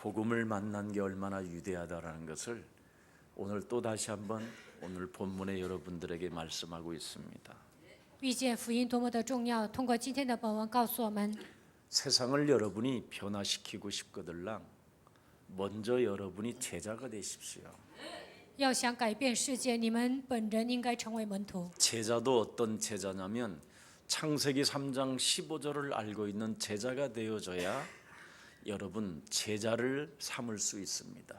복음을 만난 게 얼마나 위대하다라는 것을 오늘 또 다시 한번 오늘 본문의 여러분들에게 말씀하고 있습니다. 遇见福音多么的重要，通过今天的本文告诉我们， 세상을 여러분이 변화시키고 싶거들랑 먼저 여러분이 제자가 되십시오. 要想改变世界，你们本人应该成为门徒。 제자도 어떤 제자냐면 창세기 3장 15절을 알고 있는 제자가 되어져야 여러분 제자를 삼을 수 있습니다.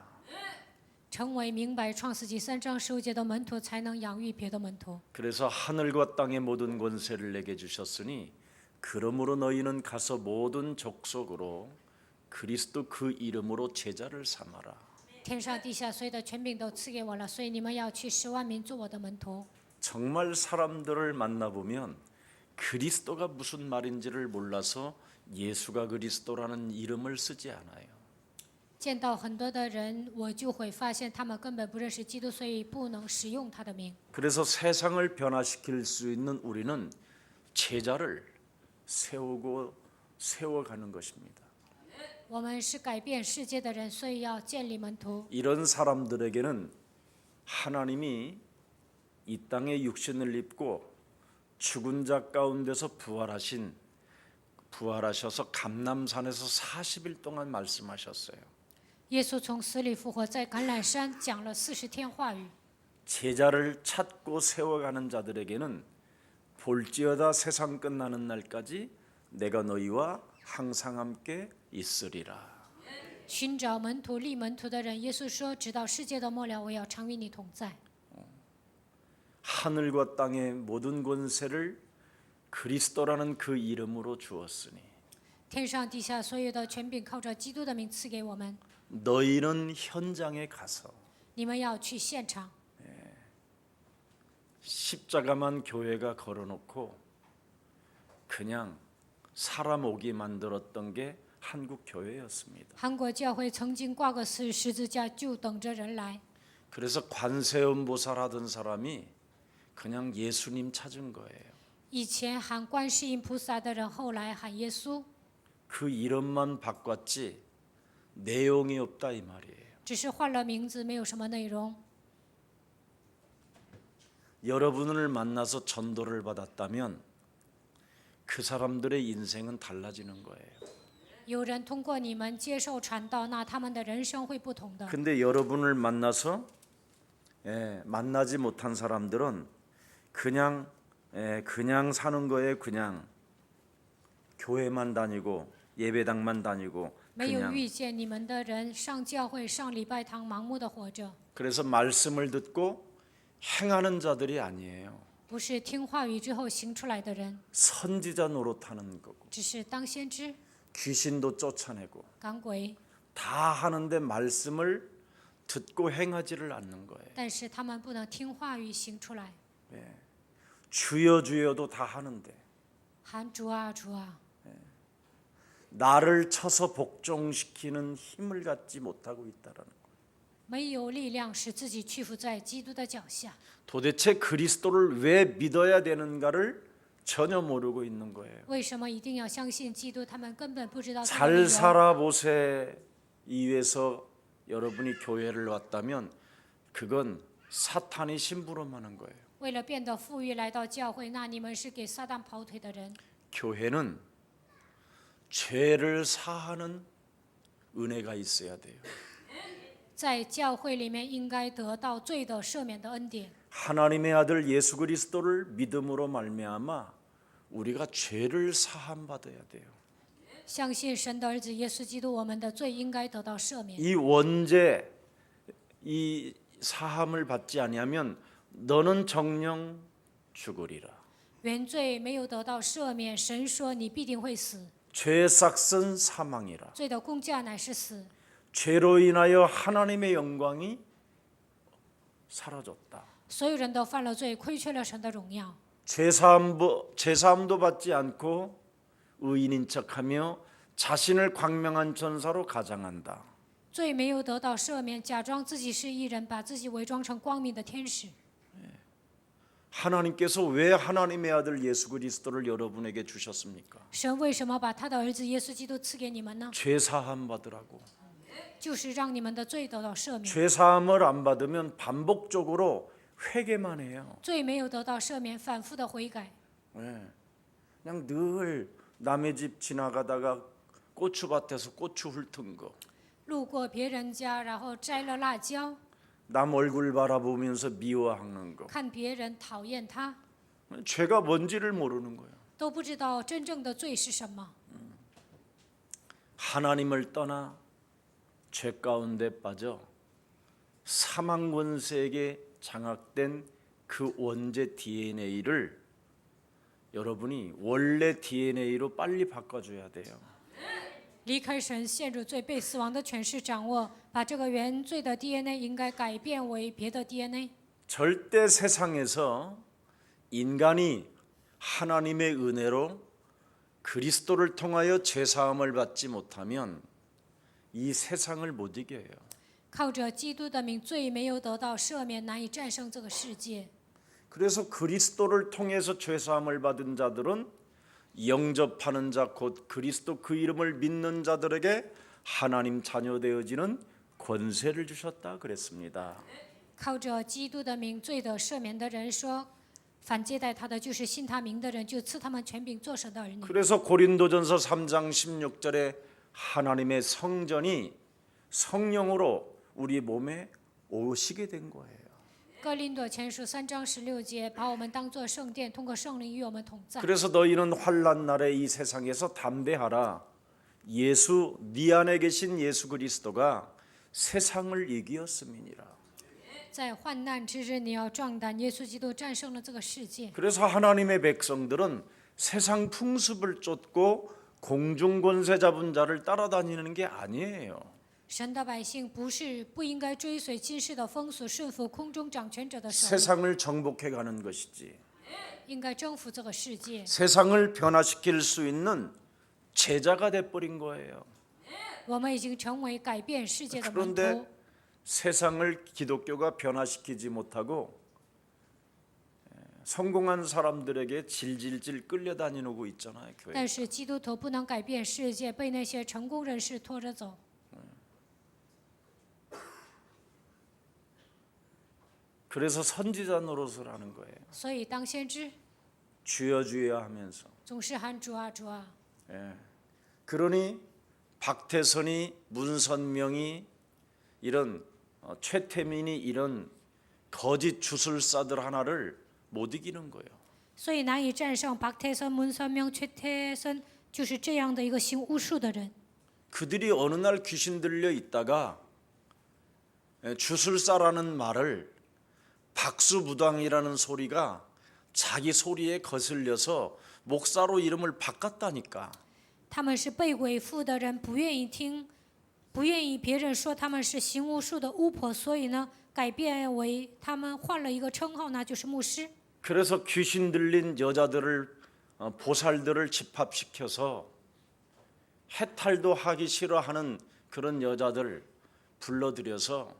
成为明白创世纪3章15节的门徒，才能养育别的门徒。 그래서 하늘과 땅의 모든 권세를 내게 주셨으니 그러므로 너희는 가서 모든 족속으로 그리스도 그 이름으로 제자를 삼아라. 天上地下所有的权柄都赐给我了，所以你们要去10万民做我的门徒。 정말 사람들을 만나보면 그리스도가 무슨 말인지를 몰라서 예수가 그리스도라는 이름을 쓰지 않아요. 见到很多的人，我就会发现他们根本不认识基督，所以不能使用他的名。 그래서 세상을 변화시킬 수 있는 우리는 제자를 세워가는 것입니다. 我们是改变世界的人，所以要建立门徒。 이런 사람들에게는 하나님이 이 땅에 육신을 입고 죽은 자 가운데서 부활하셔서 감람산에서 40일 동안 말씀하셨어요. 耶稣从死里复活，在橄榄山讲了40天话语。 제자를 찾고 세워가는 자들에게는 볼지어다 세상 끝나는 날까지 내가 너희와 항상 함께 있으리라. 寻找门徒、立门徒的人，耶稣说：“直到世界的末了，我要常与你同在。” 하늘과 땅의 모든 권세를 그리스도라는 그 이름으로 주었으니 天上地下所有的权柄靠着基督的名赐给我们。 너희는 현장에 가서 你们要去现场， 십자가만 교회가 걸어놓고 그냥 사람 오게 만들었던 게 한국 교회였습니다. 韩国教会曾经挂个十字架，就等着人来。 그래서 관세음보살 하던 사람이 그냥 예수님 찾은 거예요. 以前喊观世音菩萨的人，后来喊耶稣， 그 이름만 바꿨지 내용이 없다 이 말이에요. 只是换了名字，没有什么内容。 여러분을 만나서 전도를 받았다면 그 사람들의 인생은 달라지는 거예요. 有人通过你们接受传道，那他们的人生会不同的。 근데 여러분을 만나서 만나지 못한 사람들은 그냥 사는 거예요. 그냥 교회만 다니고 예배당만 다니고 没有 그냥 遇见你们的人，上教会、上礼拜堂，盲目的活着， 그래서 말씀을 듣고 행하는 자들이 아니에요. 不是听话语之后行出来的人， 선지자 노릇하는 거고 只是当先知、 귀신도 쫓아내고 赶鬼， 다 하는데 말씀을 듣고 행하지를 않는 거예요. 但是他们不能听话语行出来， 주여 주여도 다 하는데 喊主啊主啊， 나를 쳐서 복종시키는 힘을 갖지 못하고 있다라는 거예요. 没有力量使自己屈服在基督的脚下。 도대체 그리스도를 왜 믿어야 되는가를 전혀 모르고 있는 거예요. 为什么一定要相信基督？他们根本不知道他的 잘 理由。 살아보세 이위해서 여러분이 교회를 왔다면 그건 사탄이 심부름하는 거예요. 为了变得富裕来到教会，那你们是给撒旦跑腿的人。 교회는 죄를 사하는 은혜가 있어야 돼요. 在教会里面应该得到罪的赦免的恩典。 하나님의 아들 예수 그리스도를 믿음으로 말미암아 우리가 죄를 사함 받아야 돼요. 相信神的儿子耶稣基督，我们的罪应该得到赦免。 이 원죄 이 사함을 받지 아니하면 너는 정령 죽으리라. 原罪没有得到赦免，神说你必定会死。 죄의 삭은 사망이라. 罪的工价乃是死， 죄로 인하여 하나님의 영광이 사라졌다. 所有人都犯了罪，亏缺了神的荣耀。 죄사함도 받지 않고 의인인 척하며 자신을 광명한 천사로 가장한다. 罪没有得到赦免，假装自己是义人，把自己伪装成光明的天使。 하나님께서 왜 하나님의 아들 예수 그리스도를 여러분에게 주셨습니까? 神为什么把他的儿子耶稣基督赐给你们呢？ 죄 사함 받으라고. 就是让你们的罪得到赦免。 죄 사함을 안 받으면 반복적으로 회개만 해요. 罪没有得到赦免，反复的悔改， 예. 그냥 늘 남의 집 지나가다가 고추밭에서 고추 훑은 거, 路过别人家，然后摘了辣椒， 남 얼굴 바라보면서 미워하는 거, 看别人讨厌他， 죄가 뭔지를 모르는 거예요. 都不知道真正的罪是什么。 하나님을 떠나 죄 가운데 빠져 사망 권세에게 장악된 그 원죄 DNA를 여러분이 원래 DNA로 빨리 바꿔줘야 돼요. 离开神，陷入罪，被死亡的权势掌握，把这个原罪的 DNA 应该改变为别的 DNA。 절대 세상에서 인간이 하나님의 은혜로 그리스도를 통하여 죄 사함을 받지 못하면 이 세상을 못 이겨요. 靠着基督的名，罪没有得到赦免，难以战胜这个世界。 그래서 그리스도를 통해서 죄 사함을 받은 자들은 영접하는 자 곧 그리스도 그 이름을 믿는 자들에게 하나님 자녀 되어지는 권세를 주셨다 그랬습니다. 靠着基督的名，罪得赦免的人说，反接待他的就是信他名的人，就赐他们权柄做神的儿女。 그래서 고린도전서 3장 16절에 하나님의 성전이 성령으로 우리 몸에 오시게 된 거예요. 哥林多前书3章16节，把我们当作圣殿，通过圣灵与我们同在。 그래서 너희는 환난 날에 이 세상에서 담대하라. 예수 네 안에 계신 예수 그리스도가 세상을 이기었음이니라. 在患难之日，你要壮胆，耶稣基督战胜了这个世界。 그래서 하나님의 백성들은 세상 풍습을 쫓고 공중 권세 잡은 자를 따라다니는 게 아니에요. 神的百姓不应该追随今世的风俗，顺服空中掌权者的手， 세상을 정복해 가는 것이지. 应该征服这个世界。 세상을 변화시킬 수 있는 제자가 돼 버린 거예요. 我们已经成为改变世界的门 그런데 徒， 세상을 기독교가 변화시키지 못하고 성공한 사람들에게 질질질 끌려다니고 있잖아요, 교회. 但是基督徒不能改变世界，被那些成功人士拖着走。 그래서 선지자 노릇을 하는 거예요. 所以当先知 주여 주여 하면서. 总是喊主啊主啊。 예. 그러니 박태선이 문선명이 이런 최태민이 이런 거짓 주술사들 하나를 못 이기는 거예요. 所以难以战胜박태선、문선명、최태선，就是这样的一个行巫术的人。 그들이 어느 날 귀신 들려 있다가 주술사라는 말을 박수무당이라는 소리가 자기 소리에 거슬려서 목사로 이름을 바꿨다니까. 他们是被鬼附的人，不愿意听，不愿意别人说他们是行巫术的巫婆，所以呢，改变为他们换了一个称号，那就是牧师。 그래서 귀신 들린 여자들을 보살들을 집합시켜서 해탈도 하기 싫어하는 그런 여자들 불러들여서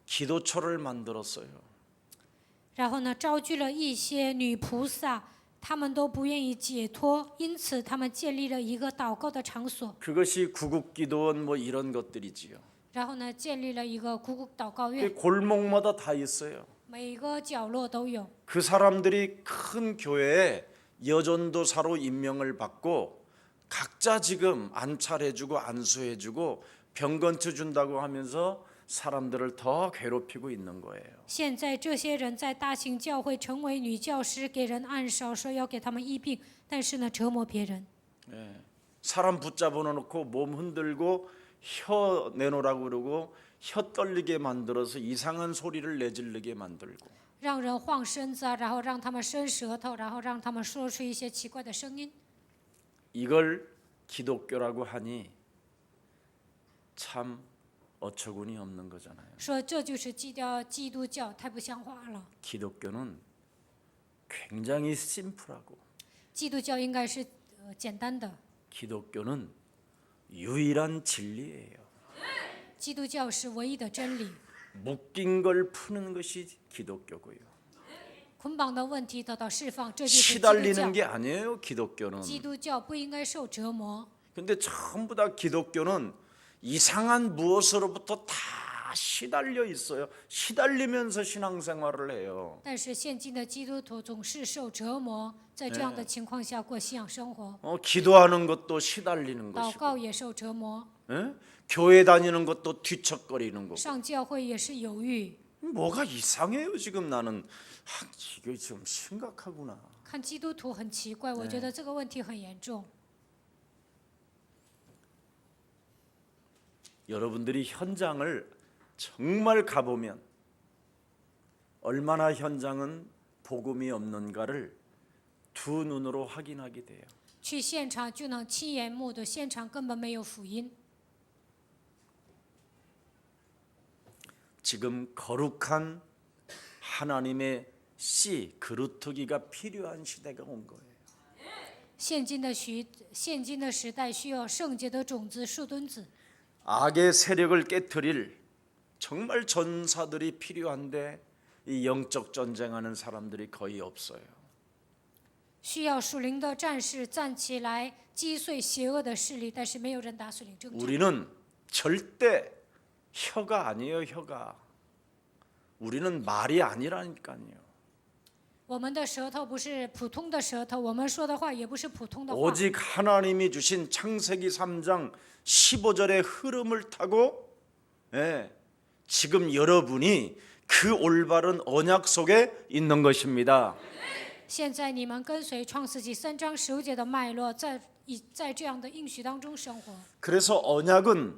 기도처를 만들었어요. 然后呢，招聚了一些女菩萨，她们都不愿意解脱，因此他们建立了一个祷告的场所。 그것이 구국기도원 뭐 이런 것들이지요. 然后呢，建立了一个谷谷祷告院， 골목마다 다 있어요. 每个角落都有。 그 사람들이 큰 교회에 여전도사로 임명을 받고 각자 지금 안찰해주고 안수해주고 병건투 준다고 하면서 사람들을 더 괴롭히고 있는 거예요. 现在这些人在大型教会成为女教师，给人按手，说要给他们医病，但是呢，折磨别人。 사람 붙잡아 놓고 몸 흔들고 혀 내놓으라고 그러고 혀 떨리게 만들어서 이상한 소리를 내지르게 만들고 让人晃身子啊，然后让他们伸舌头，然后让他们说出一些奇怪的声音。 이걸 기독교라고 하니 참 어처구니 없는 거잖아요. 说这就是基督教，太不像话了。 기독교는 굉장히 심플하고 基督教应该是简单的， 기독교는 유일한 진리예요. 基督教是唯一的真理。 묶인 걸 푸는 것이 기독교고요. 捆绑的问题得到释放，这就是基督 시달리는 教。 게 아니에요. 기독교는. 基督教不应该受折磨， 근데 전부 다 기독교는 이상한 무엇으로부터 다 시달려 있어요. 시달리면서 신앙생활을 해요. 但是现今的基督徒总是受折磨，在这样的情况下过信仰生活， 기도하는 것도 시달리는 祷 것이고 告也受折磨， 예? 교회 다니는 것도 뒤척거리는 거고 上教会也是犹豫。 뭐가 이상해요. 지금 나는 이게 좀 심각하구나. 看基督徒很奇怪，我觉得这个问题很严重。 여러분들이 현장을 정말 가보면 얼마나 현장은 복음이 없는가를 두 눈으로 확인하게 돼요. 去现场就能亲眼目睹现场根本没有福音。 지금 거룩한 하나님의 씨 그루터기가 필요한 시대가 온 거예요. 现今的时代需要圣洁的种子树墩子， 악의 세력을 깨트릴 정말 전사들이 필요한데 이 영적 전쟁하는 사람들이 거의 없어요. 需要属灵的战士站起来击碎邪恶的势力，但是没有人打属灵征战。 우리는 절대 혀가 아니에요. 혀가. 우리는 말이 아니라니까요. 我们的舌头不是普通的舌头，我们说的话也不是普通的话。 오직 하나님이 주신 창세기 3장 15절의 흐름을 타고 지금 여러분이 그 올바른 언약 속에 있는 것입니다. 现在你们跟随创世纪3章15节的脉络，在这样的应许当中生活。 그래서 언약은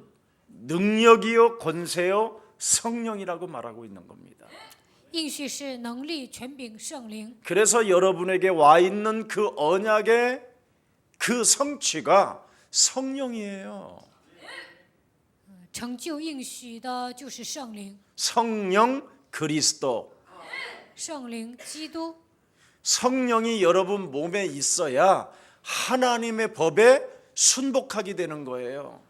능력이요 권세요 성령이라고 말하고 있는 겁니다. 应许是能力、权柄、圣灵。 그래서 여러분에게 와 있는 그 언약의 그 성취가 성령이에요. 成就应许的就是圣灵， 성령 그리스도. 圣灵基督。 성령이 여러분 몸에 있어야 하나님의 법에 순복하게 되는 거예요.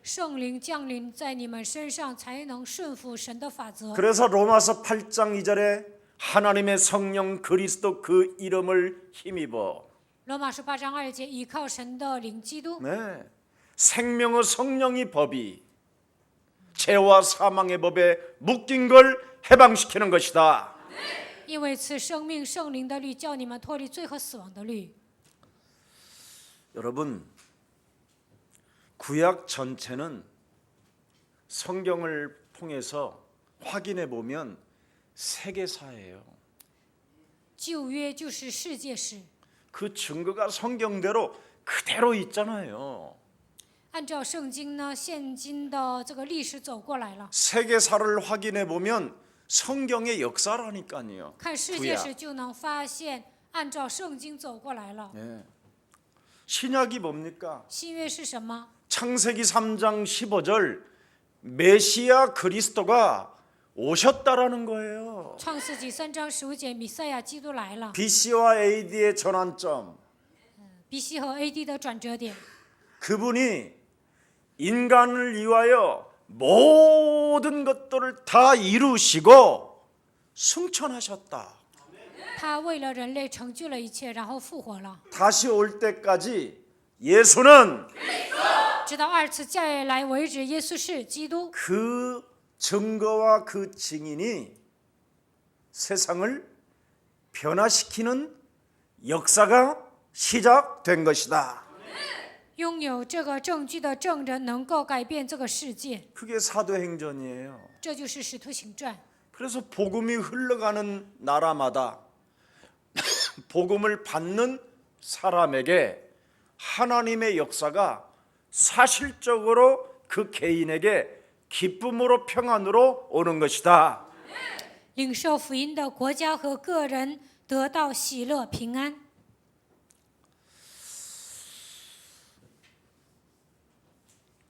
圣灵降临在你们身上，才能顺服神的法则。 그래서 로마서 8장 2절에 하나님의 성령 그리스도 그 이름을 힘입어. 罗马书8章2节，依靠神的灵基督， 네. 생명의 성령이 법이 죄와 사망의 법에 묶인 걸 해방시키는 것이다. 因为赐生命圣灵的律，叫你们脱离罪和死亡的律。 여러분, 구약 전체는 성경을 통해서 확인해 보면 세계사예요. 旧约就是世界史， 그 증거가 성경대로 그대로 있잖아요. 按照圣经呢，现今的这个历史走过来了。 세계사를 확인해 보면 성경의 역사라니까요. 看世界史就能发现，按照圣经走过来了。 네. 신약이 뭡니까? 新约是什么？ 창세기 3장 15절 메시아 그리스도가 오셨다라는 거예요. 创世纪3章15节，弥赛亚基督来了。 BC와 AD의 전환점. BC 和 AD 的转折点， 그분이 인간을 위하여 모든 것들을 다 이루시고 승천하셨다. 他为了人类成就了一切，然后复活了。 다시 올 때까지 예수는 直到二次再来为止，耶稣是基督。 그 증거와 그 증인이 세상을 변화시키는 역사가 시작된 것이다. 拥有这个证据的证人能够改变这个世界， 그게 사도행전이에요. 这就是使徒行传。 그래서 복음이 흘러가는 나라마다 복음을 받는 사람에게 하나님의 역사가 사실적으로 그 개인에게 기쁨으로 평안으로 오는 것이다. 领受福音的国家和个人得到喜乐平安。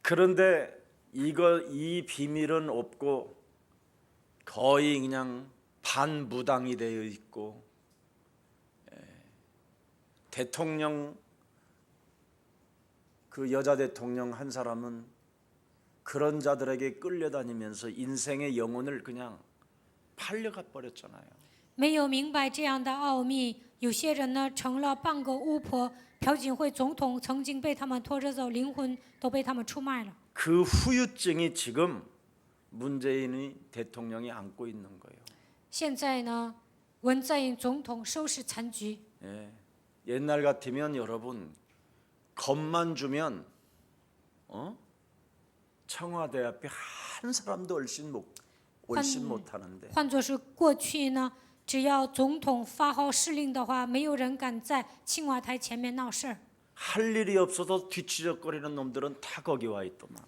그런데 이 비밀은 없고 거의 그냥 반무당이 되어 있고 대통령 그 여자 대통령 한 사람은 그런 자들에게 끌려다니면서 인생의 영혼을 그냥 팔려가 버렸잖아요. 没有明白这样的奥秘，有些人呢成了半个巫婆。朴槿惠总统曾经被他们拖着走，灵魂都被他们出卖了。그 후유증이 지금 문재인이 대통령이 안고 있는 거예요. 现在呢，文在寅总统收拾残局。 예. 옛날 같으면 여러분 겁만 주면 청와대 앞에 한 사람도 얼씬 못 하는데 换作是过去呢，只要总统发号施令的话，没有人敢在青瓦台前面闹事儿。 할 일이 없어서 뒤치적거리는 놈들은 다 거기 와 있더만.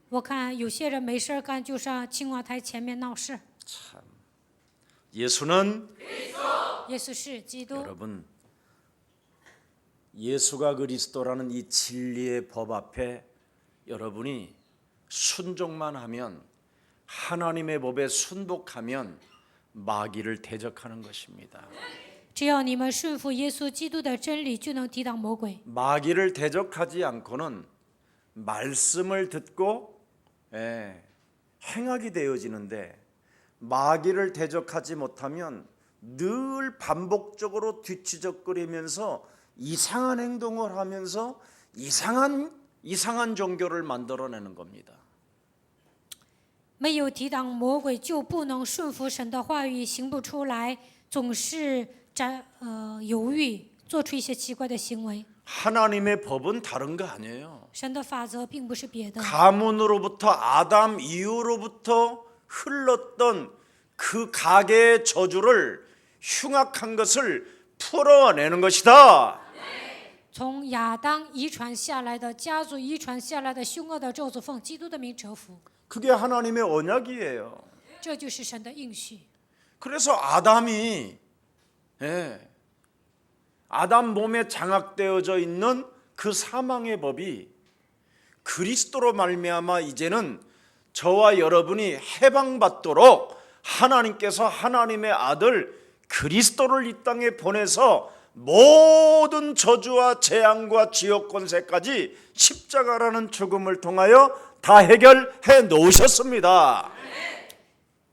我看有些人没事儿干，就上青瓦台前面闹事。 참. 예수는 耶稣是基督， 여러분 예수가 그리스도라는 이 진리의 법 앞에 여러분이 순종만 하면 하나님의 법에 순복하면 마귀를 대적하는 것입니다. 只要你们顺服耶稣基督的真理，就能抵挡魔鬼。 마귀를 대적하지 않고는 말씀을 듣고 행하게 되어지는데 마귀를 대적하지 못하면 늘 반복적으로 뒤치적거리면서 이상한 행동을 하면서 이상한 종교를 만들어내는 겁니다. 没有抵挡魔鬼，就不能顺服神的话语，行不出来，总是犹豫，做出一些奇怪的行为。 하나님의 법은 다른 거 아니에요. 神的法则并不是别的， 가문으로부터 아담 이후로부터 흘렀던 그 가계의 저주를 흉악한 것을 풀어내는 것이다. 从亚当遗传下来的家族遗传下来的凶恶的咒诅，奉基督的名折服， 그게 하나님의 언약이에요. 这就是神的应许。 그래서 아담이 아담 몸에 장악되어져 있는 그 사망의 법이 그리스도로 말미암아 이제는 저와 여러분이 해방받도록 하나님께서 하나님의 아들 그리스도를 이 땅에 보내서 모든 저주와 재앙과 지옥 권세까지 십자가라는 죽음을 통하여 다 해결해 놓으셨습니다.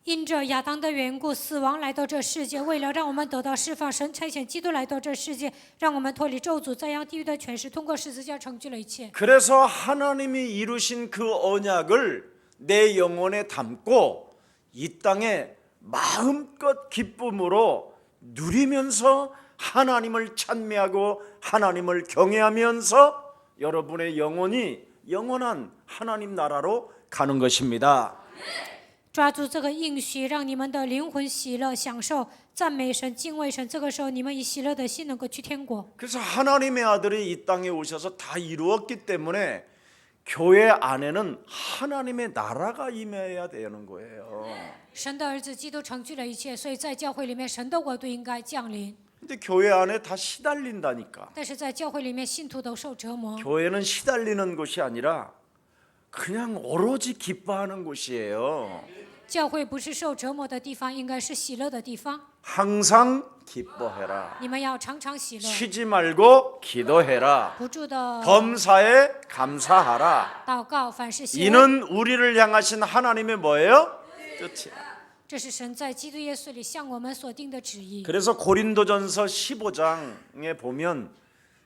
因着亚当的缘故，死亡来到这世界，为了让我们得到释放，神差遣基督来到这世界，让我们脱离咒诅，灾殃地狱的权势，通过十字架成就了一切。 그래서 하나님이 이루신 그 언약을 내 영혼에 담고 이 땅에 마음껏 기쁨으로 누리면서 하나님을 찬미하고 하나님을 경외하면서 여러분의 영혼이 영원한 하나님 나라로 가는 것입니다. 抓住这个应许，让你们的灵魂喜乐，享受赞美神、敬畏神。这个时候，你们以喜乐的心能够去天国。 그래서 하나님의 아들이 이 땅에 오셔서 다 이루었기 때문에 교회 안에는 하나님의 나라가 임해야 되는 거예요. 神的儿子基督成就了一切，所以在教会里面，神的国度应该降临。 근데 교회 안에 다 시달린다니까. 但是在教会里面，信徒都受折磨。 교회는 시달리는 곳이 아니라 그냥 오로지 기뻐하는 곳이에요. 教会不是受折磨的地方，应该是喜乐的地方。 항상 기뻐해라. 你们要常常喜乐， 쉬지 말고 기도해라. 不住的 범사에 감사하라. 祷告，凡事谢恩。 이는 우리를 향하신 하나님의 뭐예요? 뜻이야. 这是神在基督耶稣里向我们所定的旨意。 그래서 고린도전서 15장에 보면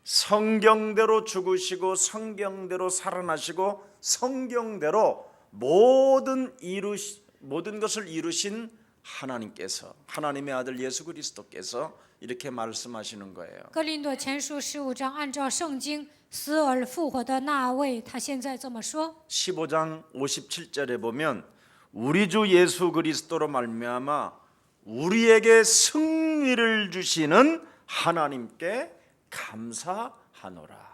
성경대로 죽으시고 성경대로 살아나시고 성경대로 모든 것을 이루신 하나님께서 하나님의 아들 예수 그리스도께서 이렇게 말씀하시는 거예요. 哥林多前书15章，按照圣经死而复活的那位，他现在这么说。 15장 57절에 보면 우리 주 예수 그리스도로 말미암아 우리에게 승리를 주시는 하나님께 감사하노라.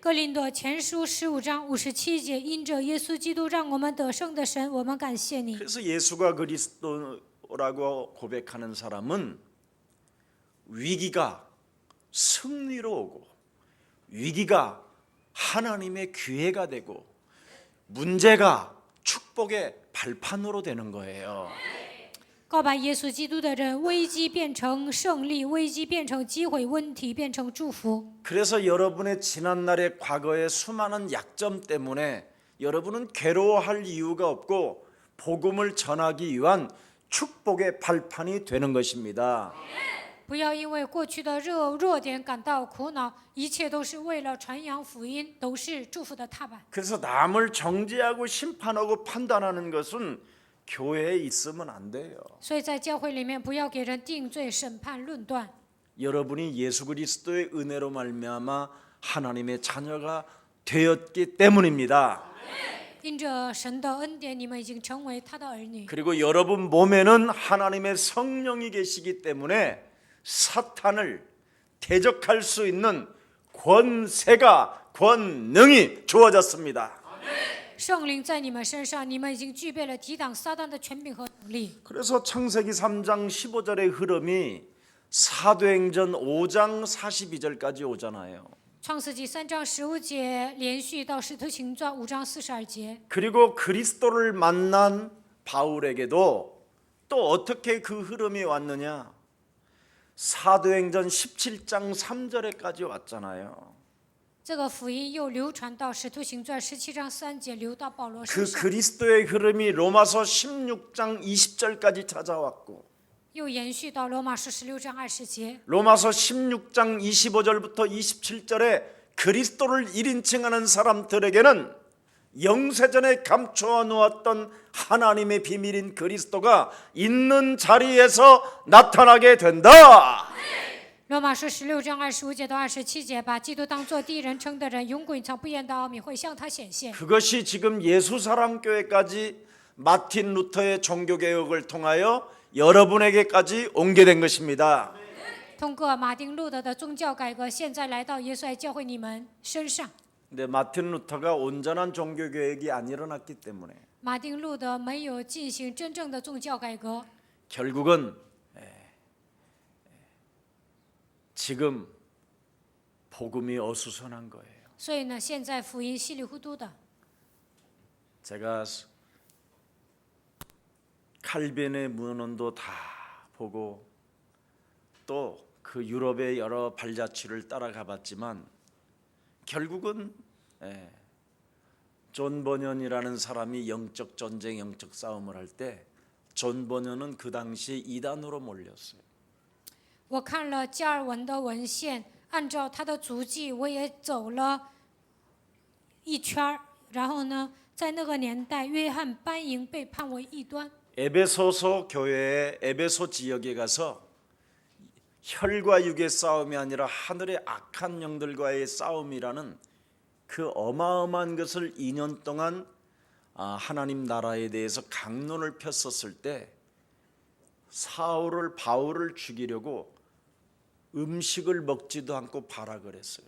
哥林多前书15章57节，因着耶稣基督让我们得胜的神，我们感谢你。 그래서 예수가 그리스도라고 고백하는 사람은 위기가 승리로 오고 위기가 하나님의 기회가 되고 문제가 축복의 발판으로 되는 거예요. 告白耶稣基督的人，危机变成胜利，危机变成机会，问题变成祝福。 그래서 여러분의 지난날의 과거의 수많은 약점 때문에 여러분은 괴로워할 이유가 없고 복음을 전하기 위한 축복의 발판이 되는 것입니다. 不要因为过去的弱点感到苦恼，一切都是为了传扬福音，都是祝福的踏板。 그래서 남을 정죄하고 심판하고 판단하는 것은 교회에 있으면 안 돼요. 所以在教会里面，不要给人定罪、审判、论断。 여러분이 예수 그리스도의 은혜로 말미암아 하나님의 자녀가 되었기 때문입니다. 因着神的恩典，你们已经成为他的儿女。 그리고 여러분 몸에는 하나님의 성령이 계시기 때문에 사탄을 대적할 수 있는 권세가 권능이 주어졌습니다. 圣灵在你们身上，你们已经具备了抵挡撒旦的权柄和能力。 그래서 창세기 3장 15절의 흐름이 사도행전 5장 42절까지 오잖아요. 创世纪3章15节连续到使徒行传5章42节。 그리고 그리스도를 만난 바울에게도 또 어떻게 그 흐름이 왔느냐? 사도행전 17장 3절에까지 왔잖아요. 这个福音又流传到使徒行传17章3节，流到保罗 그 身上， 그리스도의 흐름이 로마서 16장 20절까지 찾아왔고 又延续到罗马书16章20节。 로마서 16장 25절부터 27절에 그리스도를 1인칭하는 사람들에게는 영세전에 감추어 놓았던 하나님의 비밀인 그리스도가 있는 자리에서 나타나게 된다. 罗马书16章25节到27节，把基督当作第一人称的人，永古隐藏不言的奥秘会向他显现。 그것이 지금 예수사랑교회까지 마틴 루터의 종교개혁을 통하여 여러분에게까지 오게 된 것입니다. 通过马丁路德的宗教改革，现在来到耶稣爱教会你们身上。 근데 마틴 루터가 온전한 종교개혁이 안 일어났기 때문에 马丁路德没有进行真正的宗教改革， 결국은 지금 복음이 어수선한 거예요. 所以呢，现在福音稀里糊涂的。 제가 칼빈의 문헌도 다 보고 또 그 유럽의 여러 발자취를 따라가 봤지만 결국은 존 버년이라는 사람이 영적 전쟁, 영적 싸움을 할 때 존 버년은 그 당시에 이단으로 몰렸어요. 我看了加尔文的文献，按照他的足迹，我也走了一圈儿。然后呢，在那个年代，约翰班营被判为异端。 에베소서 교회의 에베소 지역에 가서 혈과 육의 싸움이 아니라 하늘의 악한 영들과의 싸움이라는 그 어마어마한 것을 2년 동안 하나님 나라에 대해서 강론을 폈었을 때 바울을 죽이려고 음식을 먹지도 않고 발악을 했어요.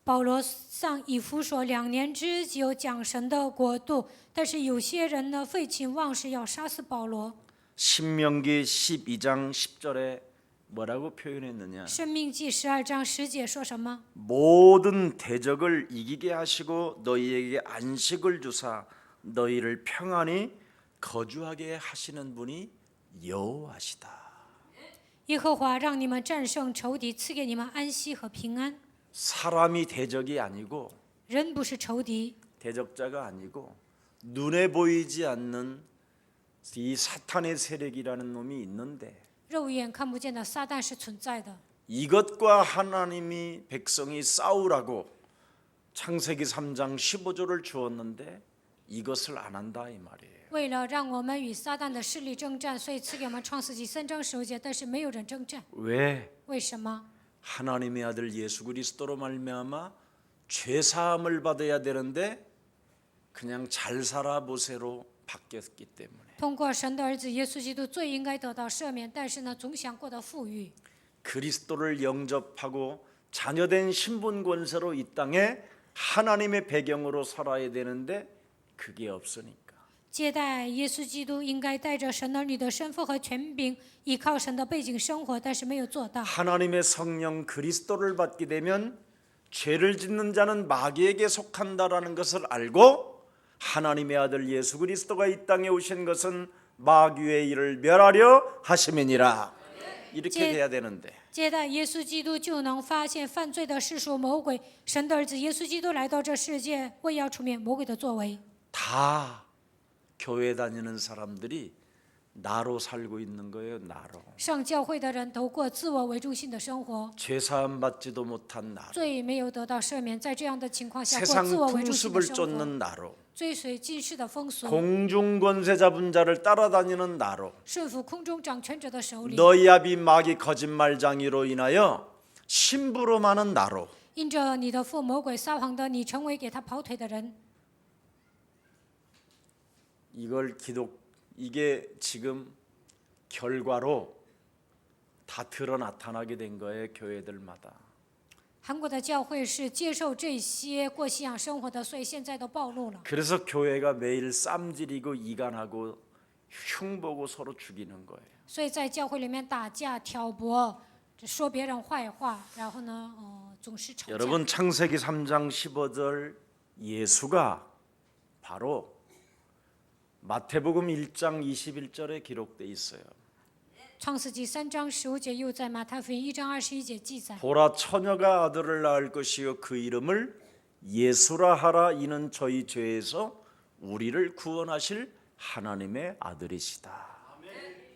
保罗向以弗所2年之久讲神的国度，但是有些人呢废寝忘食，要杀死保罗。 신명기 12장 10절에 뭐라고 표현했느냐? 生命记12章10节说什么？ 모든 대적을 이기게 하시고 너희에게 안식을 주사 너희를 평안히 거주하게 하시는 분이 여호와시다. 耶和华让你们战胜仇敌，赐给你们安息和平安。 사람이 대적이 아니고 人不是仇敌， 대적자가 아니고 눈에 보이지 않는 이 사탄의 세력이라는 놈이 있는데 肉眼看不见的撒旦是存在的。 이것과 하나님이 백성이 싸우라고 창세기 3장 15절을 주었는데 이것을 안 한다 이 말이에요. 为了让我们与撒旦的势力征战，所以赐给我们创世纪3章15节，但是没有人征战。 왜? 为什么？ 하나님의 아들 예수 그리스도로 말미암아 죄 사함을 받아야 되는데 그냥 잘 살아 보세로 바뀌었기 때문에 通过神的儿子耶稣基督，罪应该得到赦免，但是呢，总想过得富裕。 그리스도를 영접하고 자녀된 신분 권세로 이 땅에 하나님의 배경으로 살아야 되는데 그게 없으니까 接待耶稣基督，应该带着神儿女的身份和权柄，依靠神的背景生活，但是没有做到。 하나님의 성령 그리스도를 받게 되면 죄를 짓는 자는 마귀에게 속한다라는 것을 알고 하나님의 아들 예수 그리스도가 이 땅에 오신 것은 마귀의 일을 멸하려 하심이니라. 이렇게 돼야 되는데 接待耶稣基督，就能发现犯罪的是属魔鬼。神的儿子耶稣基督来到这世界，为要除灭魔鬼的作为。 다 교회 다니는 사람들이 나로 살고 있는 거예요. 나로. 上教会的人都过自我为中心的生活， 죄 사함 받지도 못한 나로. 罪没有得到赦免，在这样的情况下过 세상 自我为中心的 풍습을 生活， 쫓는 나로. 追随今世的风俗， 공중 권세 잡은 자를 따라다니는 나로. 顺服空中掌权者的手里， 너희 아비 마귀 거짓말장이로 인하여 심부름 하는 나로. 因着你的父魔鬼撒谎的，你成为给他跑腿的人。 이게 지금 결과로 다 드러 나타나게 된 거예요. 교회들마다. 韩国的教会是接受这些过信仰生活的，所以现在都暴露了。 그래서 교회가 매일 쌈질이고 이간하고 흉보고 서로 죽이는 거예요. 所以在教会里面打架、挑拨，说别人坏话，然后呢，总是吵架。 여러분 창세기 3장 15절 예수가 바로 마태복음 1장 21절에 기록돼 있어요. 创世纪3章15节又在马太福音1章21节记载。 보라 처녀가 아들을 낳을 것이요 그 이름을 예수라 하라. 이는 저희 죄에서 우리를 구원하실 하나님의 아들이시다.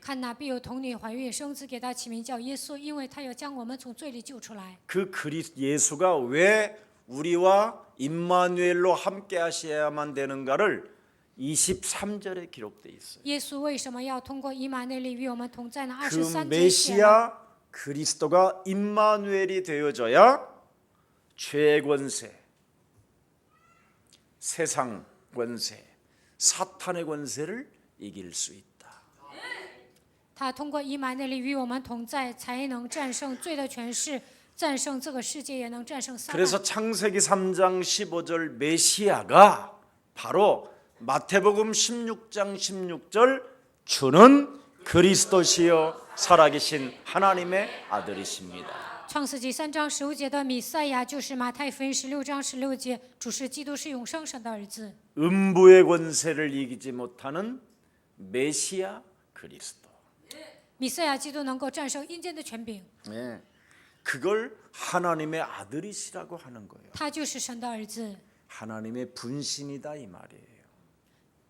看哪，必有童女怀孕生子，给他起名叫耶稣，因为他要将我们从罪里救出来。 그 예수가 왜 우리와 임마누엘로 함께 하셔야만 되는가를 23절에 기록돼 있어요. 耶稣为什么要通过以马内利与我们同在呢？ 그 23节写了。 메시아 그리스도가 임마누엘이 되어져야 죄의 권세, 세상 권세, 사탄의 권세를 이길 수 있다. 他通过以马内利与我们同在，才能战胜罪的权势，战胜这个世界，也能战胜撒旦。 그래서 창세기 3장 15절 메시아가 바로 마태복음 16장 16절 주는 그리스도시요 살아계신 하나님의 아들이십니다. 创世纪3章15节的弥赛亚，就是马太福音16章16节，主是基督，是永生神的儿子。 음부의 권세를 이기지 못하는 메시아 그리스도. 弥赛亚基督能够战胜阴间的权柄， 네, 그걸 하나님의 아들이시라고 하는 거예요. 他就是神的儿子， 하나님의 분신이다 이 말이에요.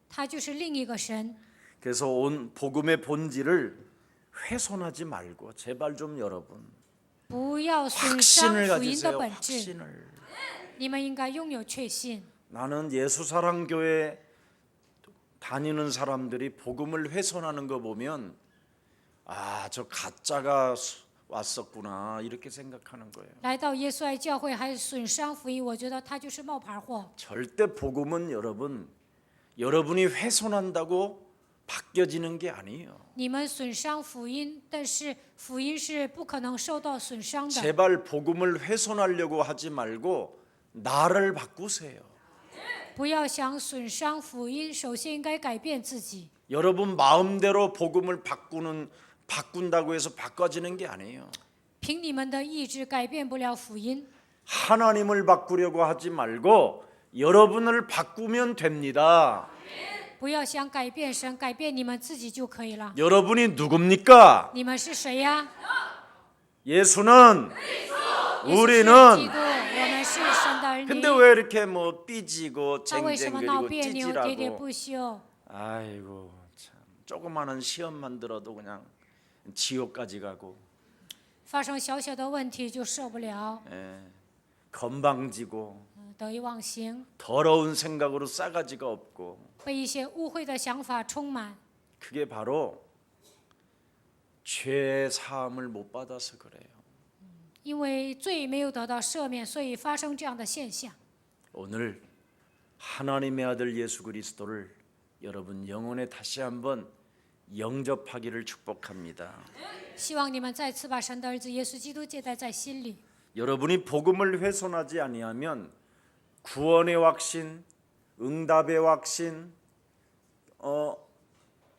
他就是另一个神。 그래서 온 복음의 본질을 훼손하지 말고 제발 좀 여러분 不要损伤 확신을 福音的 가지세요. 本质， 확신을. 你们应该拥有确信。 나는 예수사랑교회 다니는 사람들이 복음을 훼손하는 거 보면 아, 저 가짜가 왔었구나 이렇게 생각하는 거예요. 来到耶稣爱教会还损伤福音，我觉得他就是冒牌货。 절대 복음은 여러분이 훼손한다고 바뀌어지는 게 아니에요. 你们损伤福音，但是福音是不可能受到损伤的。 제발 복음을 훼손하려고 하지 말고 나를 바꾸세요. 不要想损伤福音，首先应该改变自己。 여러분 마음대로 복음을 바꾼다고 해서 바꿔지는 게 아니에요. 凭你们的意志改变不了福音， 하나님을 바꾸려고 하지 말고 여러분을 바꾸면 됩니다. 不要想改变神，改变你们自己就可以了。 여러분이 누굽니까? 你们是谁呀？ 예수는 耶稣是基 우리는 督，我们是神的儿女。 근데 왜 이렇게 뭐 삐지고 他为什么闹 쟁쟁거리고 别扭、喋喋 찌질하고 不休？ 아이고 참 조그마한 시험만 들어도 그냥 지옥까지 가고 发生小小的问题就受不了， 건방지고 得意忘形， 더러운 생각으로 싸가지가 없고 被一些污秽的想法充满。 그게 바로 죄 사함을 못 받아서 그래요. 因为罪没有得到赦免，所以发生这样的现象。 오늘 하나님의 아들 예수 그리스도를 여러분 영혼에 다시 한번 영접하기를 축복합니다. 希望你们再次把神的儿子耶稣基督接待在心里。 여러분이 복음을 훼손하지 아니하면 구원의 확신, 응답의 확신,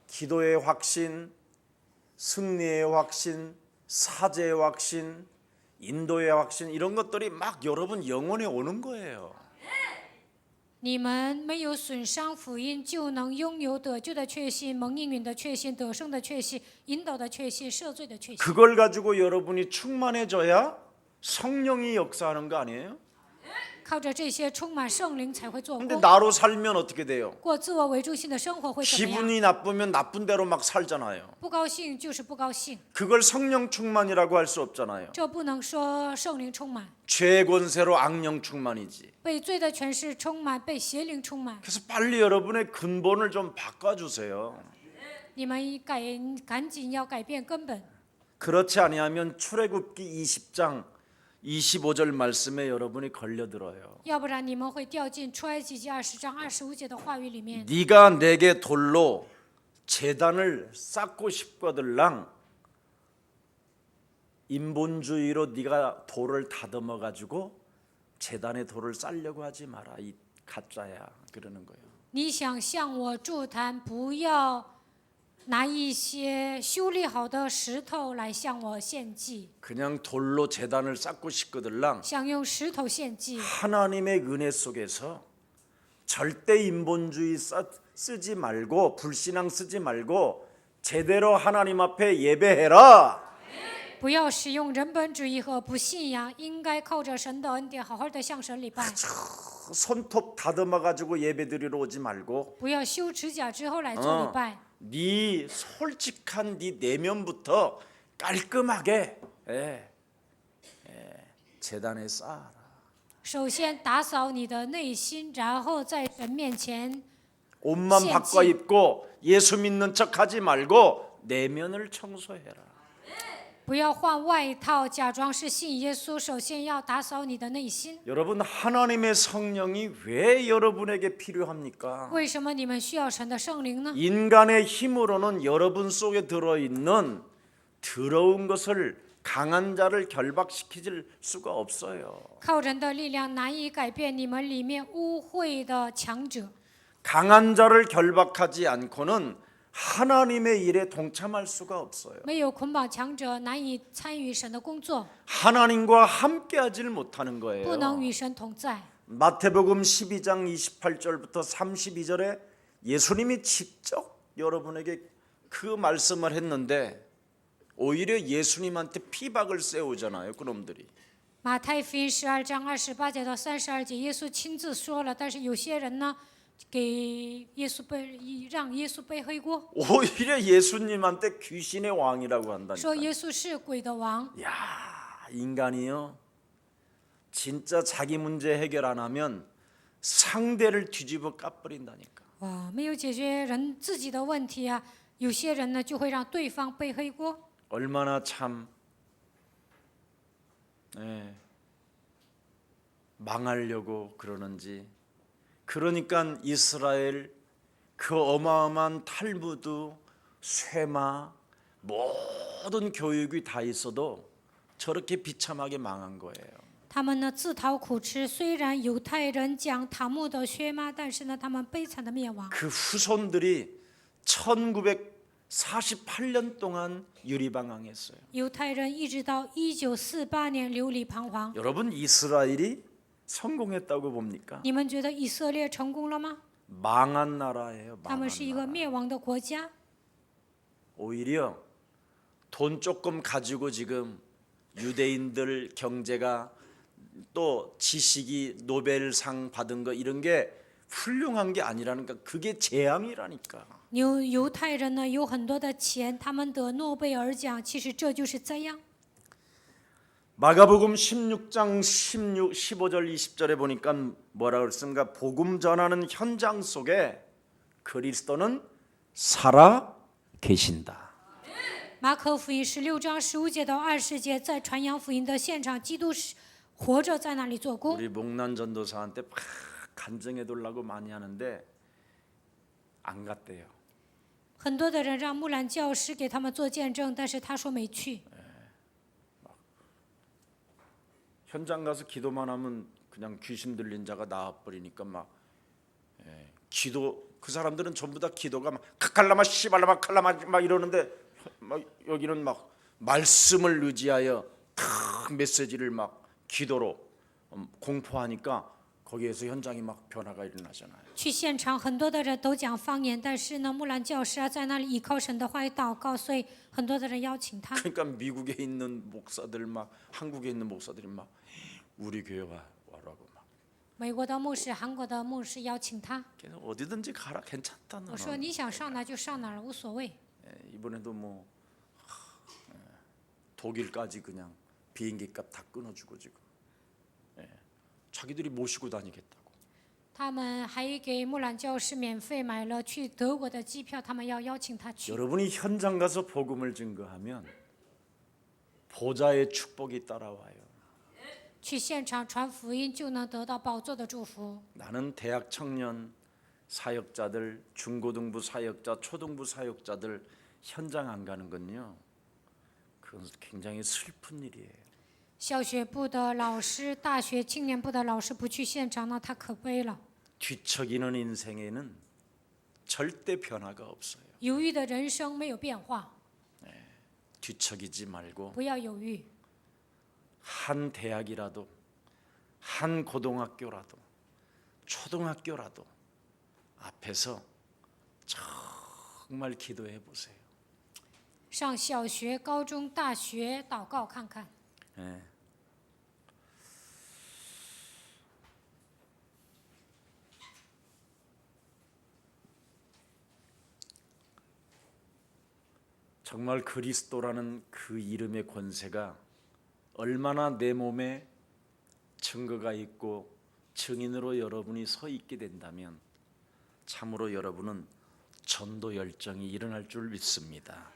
기도의 확신, 승리의 확신, 사제의 확신, 인도의 확신 이런 것들이 막 여러분 영혼에 오는 거예요. 你们没有损伤福音，就能拥有得救的确信、蒙应允的确信、得胜的确信、引导的确信、赦罪的确信。 그걸 가지고 여러분이 충만해져야 성령이 역사하는 거 아니에요? 靠着这些充满圣灵才会做 근데 工。 나로 살면 어떻게 돼요? 过自我为中心的生活会怎么样？ 기분이 나쁘면 나쁜 대로 막 살잖아요. 不高兴就是不高兴， 그걸 성령 충만이라고 할 수 없잖아요. 这不能说圣灵充满， 죄 권세로 악령 충만이지. 被罪的权势充满，被邪灵充满。 그래서 빨리 여러분의 근본을 좀 바꿔주세요. 你们赶紧要改变根本， 그렇지 아니하면 출애굽기 20장 25절 말씀에 여러분이 걸려들어요. 要不然你们会掉进出埃及记20章25节的话语里面。 네가 내게 돌로 제단을 쌓고 싶거들랑 인본주의로 네가 돌을 다듬어 가지고 제단에 돌을 쌓려고 하지 마라. 이 가짜야. 그러는 거예요. 你想向我筑坛，不要拿一些修理好的石头来向我献祭， 그냥 돌로 제단을 쌓고 싶거들랑 想用石头献祭。 하나님의 은혜 속에서 절대 인본주의 쓰지 말고 불신앙 쓰지 말고 제대로 하나님 앞에 예배해라. 不要使用人本主义和不信仰，应该靠着神的恩典，好好的向神礼拜。 손톱 다듬어 가지고 예배드리러 오지 말고 不要修指甲之后来做礼拜。 네 솔직한 네 내면부터 깔끔하게 제단에 쌓아라. 首先打扫你的内心，然后在神面前 옷만 바꿔 입고 예수 믿는 척하지 말고 내면을 청소해라. 不要换外套，假装是信耶稣。首先要打扫你的内心。 여러분 하나님의 성령이 왜 여러분에게 필요합니까? 为什么你们需要神的圣灵呢？ 인간의 힘으로는 여러분 속에 들어있는 더러운 것을 강한 자를 결박시킬 수가 없어요. 靠人的力量难以改变你们里面污秽的强者。 강한 자를 결박하지 않고는 하나님의 일에 동참할 수가 없어요. 没有捆绑强者，难以参与神的工作， 하나님과 함께하지를 못하는 不 거예요. 能与神同在。 마태복음 12장 28절부터 32절에 예수님이 직접 여러분에게 그 말씀을 했는데 오히려 예수님한테 피박을 세우잖아요. 그놈들이. 马太福音12章28节到32节，耶稣亲自说了，但是有些人呢，给耶稣让耶稣背黑锅， 오히려 예수님한테 귀신의 왕이라고 说 한다니까. 耶稣是鬼的王。 야, 인간이요. 진짜 자기 문제 해결 안 하면 상대를 뒤집어 까버린다니까. 哇，没有解决人自己的问题啊，有些人呢就会让对方背黑锅。 얼마나 참 망하려고 그러는지. 그러니까 이스라엘 그 어마어마한 탈무드, 쇠마 모든 교육이 다 있어도 저렇게 비참하게 망한 거예요. 他们呢自讨苦吃，虽然犹太人讲塔木德薛妈，但是呢他们悲惨的灭亡。 그 후손들이 1948년 동안 유리방황했어요. 犹太人一直到1948年流离彷徨。 여러분 이스라엘이 성공했다고 봅니까? 你们觉得以色列成功了吗？ 망한 나라예요. 他们 망한 是一个 나라. 灭亡的国家。 오히려 돈 조금 가지고 지금 유대인들 경제가 또 지식이 노벨상 받은 거 이런 게 훌륭한 게 아니라니까. 그게 재앙이라니까. 犹太人呢有很多的钱，他们得诺贝尔奖，其实这就是灾殃。 마가복음 16장 15절 20절에 보니까 뭐라 그랬습니까? 복음 전하는 현장 속에 그리스도는 살아 계신다. 马可福音16章15节到20节，在传扬福音的现场，基督是活着在那里做工。 우리 목난 전도사한테 막 간증해 달라고 많이 하는데 안 갔대요. 很多的人让木兰教师给他们做见证，但是他说没去。 현장 가서 기도만 하면 그냥 귀신 들린 자가 나와버리니까 막 기도 그 사람들은 전부 다 기도가 막 카칼라마 시발라마 칼라마 막 이러는데 막 여기는 막 말씀을 의지하여 탁 메시지를 막 기도로 공포하니까 거기에서 현장이 막 변화가 일어나잖아요. 去现场，很多的人都讲方言，但是呢，木兰教师在那里依靠神的话语祷告，所以很多的人邀请他。 그러니까 미국에 있는 목사들 막 한국에 있는 목사들이 막 우리 교회 와라고 막美国的牧师、韩国的牧师邀请他， 걔는 어디든지 가라 괜찮다 我说 너는. 你想上哪就上哪儿，无所谓。 이번에도 뭐 독일까지 그냥 비행기값 다 끊어주고 지금 자기들이 모시고 다니겠다고. 他们还给木兰教师免费买了去德国的机票，他们要邀请他去。 여러분이 현장 가서 복음을 증거하면 보좌의 축복이 따라와요. 去现场传福音就能得到宝座的祝福。 나는 대학 청년 사역자들, 중고등부 사역자, 초등부 사역자들 현장 안 가는 건요. 그건 굉장히 슬픈 일이에요. 小学部的老师、大学青年部的老师不去现场，那太可悲了。 뒤척이는 인생에는 절대 변화가 없어요. 犹豫的人生没有变化， 뒤척이지 말고 不要犹豫。 한 대학이라도 한 고등학교라도 초등학교라도 앞에서 정말 기도해 보세요. 上小学、高中、大学祷告看看。 예. 정말 그리스도라는 그 이름의 권세가 얼마나 내 몸에 증거가 있고 증인으로 여러분이 서 있게 된다면 참으로 여러분은 전도 열정이 일어날 줄 믿습니다.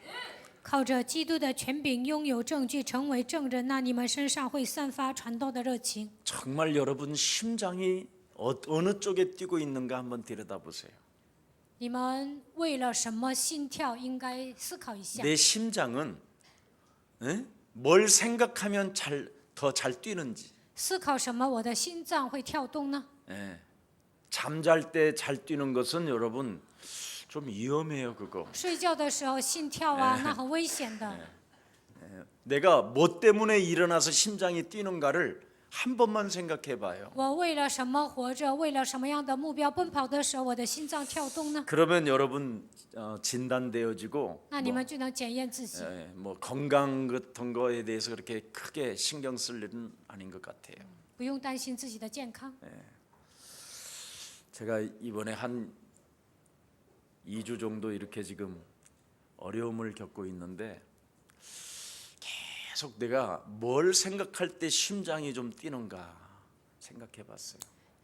靠着基督的权柄，拥有证据，成为证人，那你们身上会散发传道的热情。 정말 여러분 심장이 어느 쪽에 뛰고 있는가 한번 들여다보세요. 你们为了什么心跳，应该思考一下。 내 심장은 뭘 생각하면 더 잘 뛰는지. 思考什么，我的心脏会跳动呢？ 잠잘 때 잘 뛰는 것은 여러분 좀 위험해요 그거. 睡觉的时候心跳啊，那很危险的。 내가 뭐 때문에 일어나서 심장이 뛰는가를 한 번만 생각해 봐요. 我为了什么活着？为了什么样的目标奔跑的时候，我的心脏跳动呢？ 그러면 여러분 진단되어지고 那你们就能检验自己。 뭐 건강 같은 거에 대해서 그렇게 크게 신경 쓸 일은 아닌 것 같아요. 不用担心自己的健康。 제가 이번에 한 2주 정도 이렇게 지금 어려움을 겪고 있는데 계속 내가 뭘 생각할 때 심장이 좀 뛰는가 생각해 봤어요.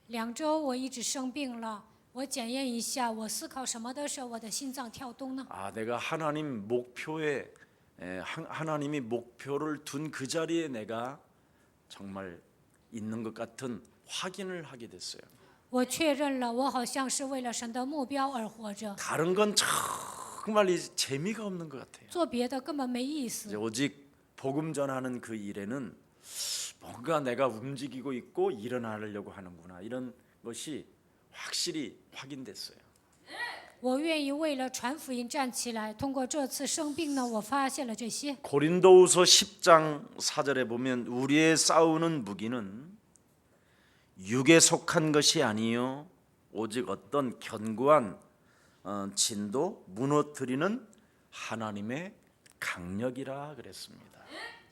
2周我一直生病了，我检验一下，我思考什么的时候，我的心脏跳动呢？ 아, 내가 하나님 목표에 하나님이 목표를 둔 그 자리에 내가 정말 있는 것 같은 확인을 하게 됐어요. 我确认了，我好像是为了神的目标而活着， 다른 건 정말 재미가 없는 것 같아요. 做别的根本没意 이제 思。 오직 복음 전하는 그 일에는 뭔가 내가 움직이고 있고 일어나려고 하는구나 이런 것이 확실히 확인됐어요. 我愿意为了传福音站起来。通过这次生病呢，我发现了这些。 고린도후서 10장 4절에 보면 우리의 싸우는 무기는 육에 속한 것이 아니요 오직 어떤 견고한 진도 무너뜨리는 하나님의 강력이라 그랬습니다.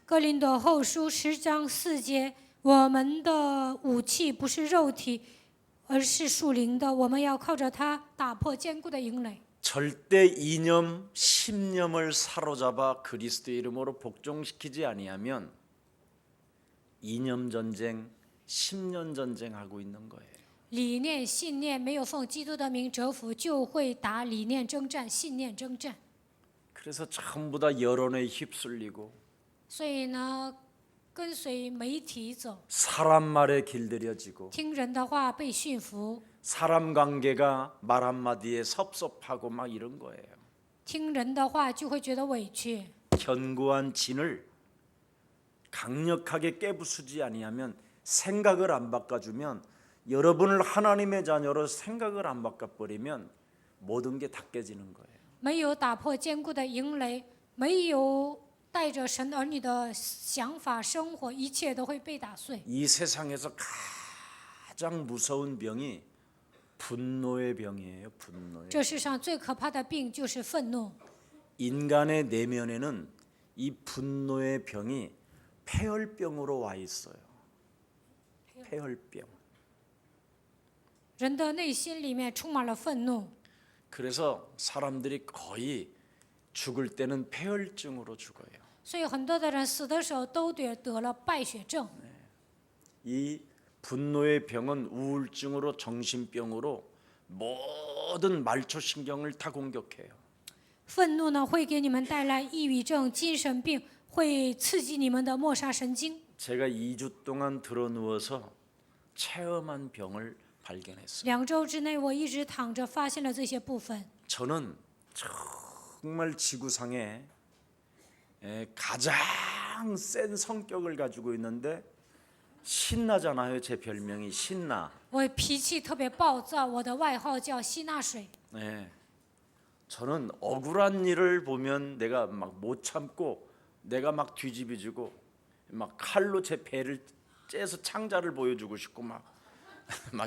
哥林多后书10章4节，我们的武器不是肉体，而是属灵的。我们要靠着它打破坚固的营垒。 절대 이념, 신념을 사로잡아 그리스도의 이름으로 복종시키지 아니하면 이념 전쟁, 10년 전쟁하고 있는 거예요. 理念、信念没有奉基督的名折服，就会打理念征战、信念征战。 그래서 전부 다 여론에 휩쓸리고 所以呢，跟随媒体走， 사람 말에 길들여지고 听人的话被驯服， 사람 관계가 말 한마디에 섭섭하고 막 이런 거예요. 听人的话就会觉得委屈。 견고한 진을 강력하게 깨부수지 아니하면 생각을 안 바꿔주면 여러분을 하나님의 자녀로 생각을 안 바꿔버리면 모든 게 다 깨지는 거예요. 没有打破坚固的营垒，没有带着神儿女的想法生活，一切都会被打碎。 이 세상에서 가장 무서운 병이 분노의 병이에요. 분노의. 这世上最可怕的病就是愤怒。 인간의 내면에는 이 분노의 병이 폐혈병으로 와 있어요. 폐혈병. 人的内心里面充满了愤怒， 그래서 사람들이 거의 죽을 때는 폐혈증으로 죽어요. 所以很多的人死的时候都得了败血症。 이 분노의 병은 우울증으로 정신병으로 모든 말초신경을 다 공격해요. 愤怒呢会给你们带来抑郁症、精神病，会刺激你们的末梢神经。 제가 2주 동안 들어 누워서 체험한 병을 발견했어요. 2周之内，我一直躺着，发现了这些部分。 저는 정말 지구상에 가장 센 성격을 가지고 있는데 신나잖아요. 제 별명이 신나. 我脾气特别暴躁，我的外号叫希纳水。 네. 저는 억울한 일을 보면 내가 막 못 참고 내가 막 뒤집어지고 막 칼로 제 배를 째서 창자를 보여주고 싶고 막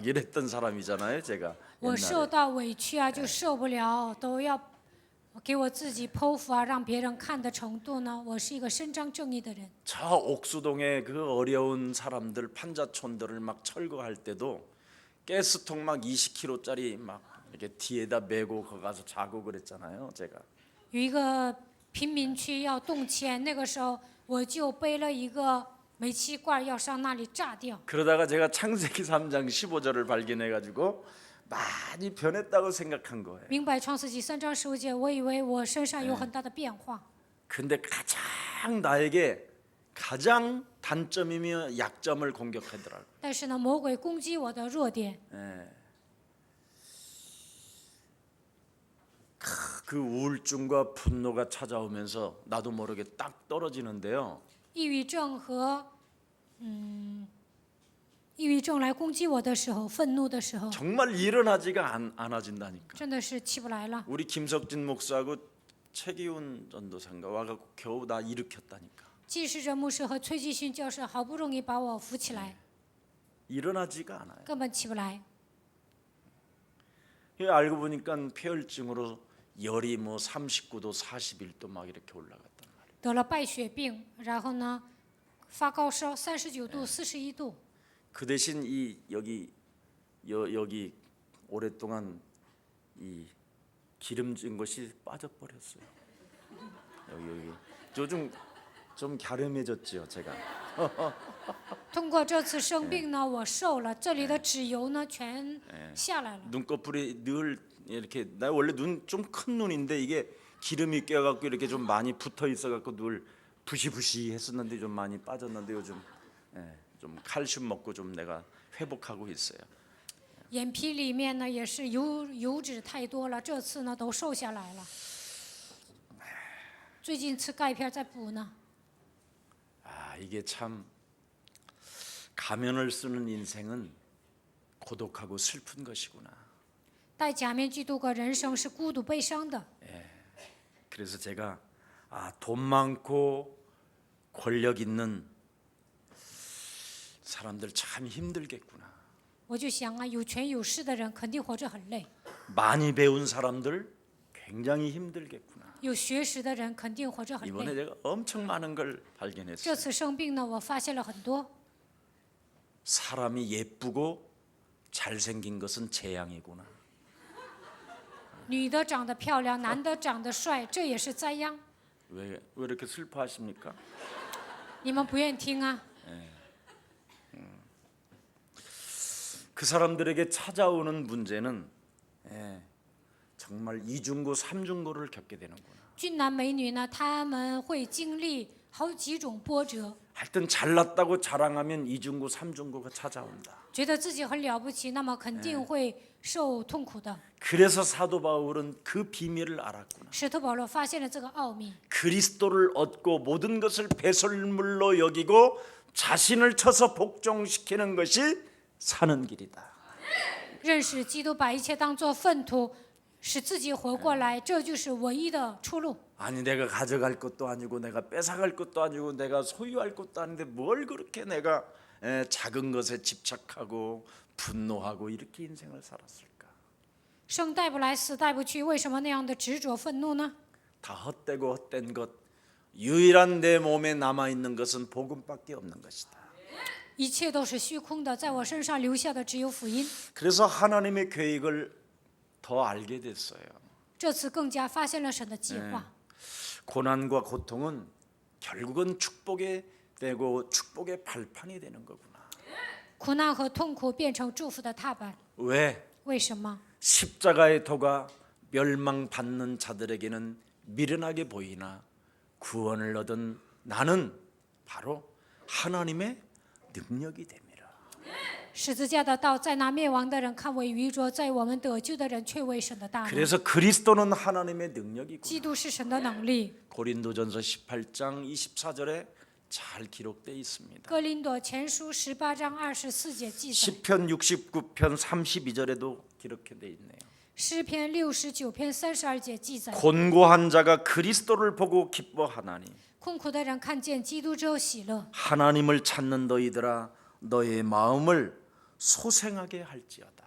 이랬던 사람이잖아요. 제가 我受 옛날에. 到委屈啊，就受不了，都要给我自己剖腹啊，让别人看的程度呢。我是一个伸张正义的人。 저 옥수동에 그 어려운 사람들 판자촌들을 막 철거할 때도 가스통 막 20kg짜리 막 이렇게 뒤에다 메고 거 가서 자고 그랬잖아요. 제가. 有一个贫民区要动迁，那个时候我就背了一个煤气罐要上那里炸掉。 그러다가 제가 창세기 3장 15절을 발견해 가지고 많이 변했다고 생각한 거예요. 明白创世纪3章15节，我以为我身上有很大的变化， 근데 가장 나에게 가장 단점이며 약점을 공격하더라고요. 但是呢，魔鬼攻击我的弱点。 그 우울증과 분노가 찾아오면서 나도 모르게 딱 떨어지는데요. 抑郁症和抑郁症来攻击我的时候，愤怒的时候， 정말 일어나지가 않아진다니까. 真的是起不来了。 우리 김석진 목사하고 최기훈 전도사가 와갖고 겨우 나 일으켰다니까. 既视者牧师和崔继勋教授好不容易把我扶起来， 일어나지가 않아요. 根本起不来。 알고 보니까 폐혈증으로 열이 뭐 39도, 41도 막 이렇게 올라갔단 말이에요. 得了败血病，然后呢，发高烧39度、41度。 그 대신 이 여기 오랫동안 이 기름진 것이 빠져버렸어요. 여기 요즘 좀 갸름해졌지요, 제가. 通过这次生病呢，我瘦了，这里的脂油呢全下来了。 눈꺼풀이 늘 이렇게 나 원래 눈 좀 큰 눈인데 이게 기름이 껴갖고 이렇게 좀 많이 붙어 있어갖고 늘 부시부시했었는데 좀 많이 빠졌는데 요즘 좀 칼슘 먹고 좀 내가 회복하고 있어요. 眼皮里面呢也是油脂太多了，这次呢都瘦下来了。最近吃钙片在补呢。 아 이게 참 가면을 쓰는 인생은 고독하고 슬픈 것이구나. 戴假面具度过人生是孤独悲伤的。 그래서 제가 돈 많고 권력 있는 사람들 참 힘들겠구나. 我就想啊，有权有势的人肯定活着很累， 많이 배운 사람들 굉장히 힘들겠구나. 有学识的人肯定活着很 이번에 累。 제가 엄청 많은 걸 这 발견했어요. 次生病呢，我发现了很多。 사람이 예쁘고 잘생긴 것은 재앙이구나. 女的长得漂亮，男的长得帅，这也是灾殃。 왜 이렇게 슬퍼하십니까? 你们不愿意听啊？ 그 사람들에게 찾아오는 문제는 정말 이중고 삼중고를 겪게 되는구나. 俊男美女呢，他们会经历好几种波折， 하여튼 잘났다고 자랑하면 이중고 삼중고가 찾아온다. 觉得自己很了不起，那么肯定会受痛苦的。 그래서 사도 바울은 그 비밀을 알았구나. 使徒保罗发现了这个奥秘， 그리스도를 얻고 모든 것을 배설물로 여기고 자신을 쳐서 복종시키는 것이 사는 길이다. 认识基督，把一切当作粪土，使自己活过来，这就是唯一的出路。 아니 내가 가져갈 것도 아니고 내가 뺏어갈 것도 아니고 내가 소유할 것도 아닌데 뭘 그렇게 내가 작은 것에 집착하고 분노하고 이렇게 인생을 살았을까? 生带不来，死带不去，为什么那样的执着愤怒呢？ 다 헛되고 헛된 것 유일한 내 몸에 남아 있는 것은 복음밖에 없는 것이다. 一切都是虚空的，在我身上留下的只有福音。 그래서 하나님의 계획을 더 알게 됐어요. 这次更加发现了神的计划。 고난과 고통은 결국은 축복의 되고 축복의 발판이 되는 거구나. 苦难和痛苦变成祝福的踏板。 왜? 为什么？ 십자가의 도가 멸망받는 자들에게는 미련하게 보이나 구원을 얻은 나는 바로 하나님의 능력이 됩니다. 十字架的道在那灭亡的人看为愚拙，在我们得救的人却为神的大能。 그래서 그리스도는 하나님의 능력이구나. 基督是神的能力。 고린도전서 18장 24절에 잘 기록되어 있습니다. 哥林多前书18章24节记载， 시편 69편 32절에도 기록되어 있네요. 诗篇69篇32节记载， 곤고한 자가 그리스도를 보고 기뻐하나니 困苦的人看见基督之后喜乐。 하나님을 찾는 너희들아 너의 마음을 소생하게 할지어다.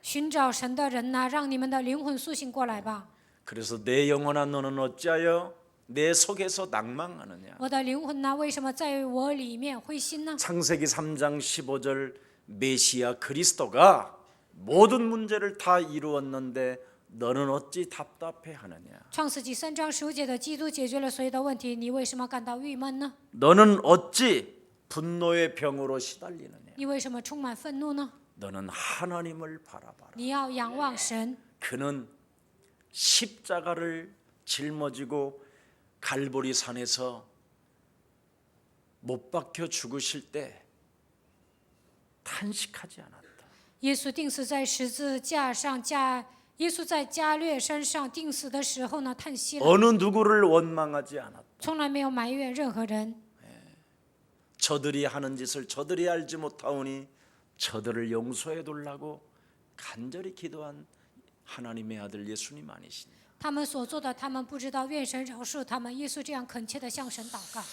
寻找神的人呐，让你们的灵魂苏醒过来吧。 그래서 내 영혼아 너는 어찌하여 내 속에서 낭망하느냐. 我的灵魂呐，为什么在我里面灰心呢？ 창세기 3장 15절 메시아 그리스도가 모든 문제를 다 이루었는데 너는 어찌 답답해하느냐. 创世纪3章15节的基督解决了所有的问题，你为什么感到郁闷呢？ 너는 어찌 분노의 병으로 시달리느냐. 你为什么充满愤怒呢？ 너는 하나님을 바라봐라. 你要仰望神， 그는 십자가를 짊어지고 갈보리 산에서 못 박혀 죽으실 때 탄식하지 않았다. 耶稣钉死在十字架上，耶稣在加略山上钉死的时候呢，叹息了， 어느 누구를 원망하지 않았다. 从来没有埋怨任何人。 저들이 하는 짓을 저들이 알지 못하오니 저들을 용서해 달라고 간절히 기도한 하나님의 아들 예수님 아니시냐. 他们所做的，他们不知道，愿神饶恕他们。耶稣这样恳切地向神祷告。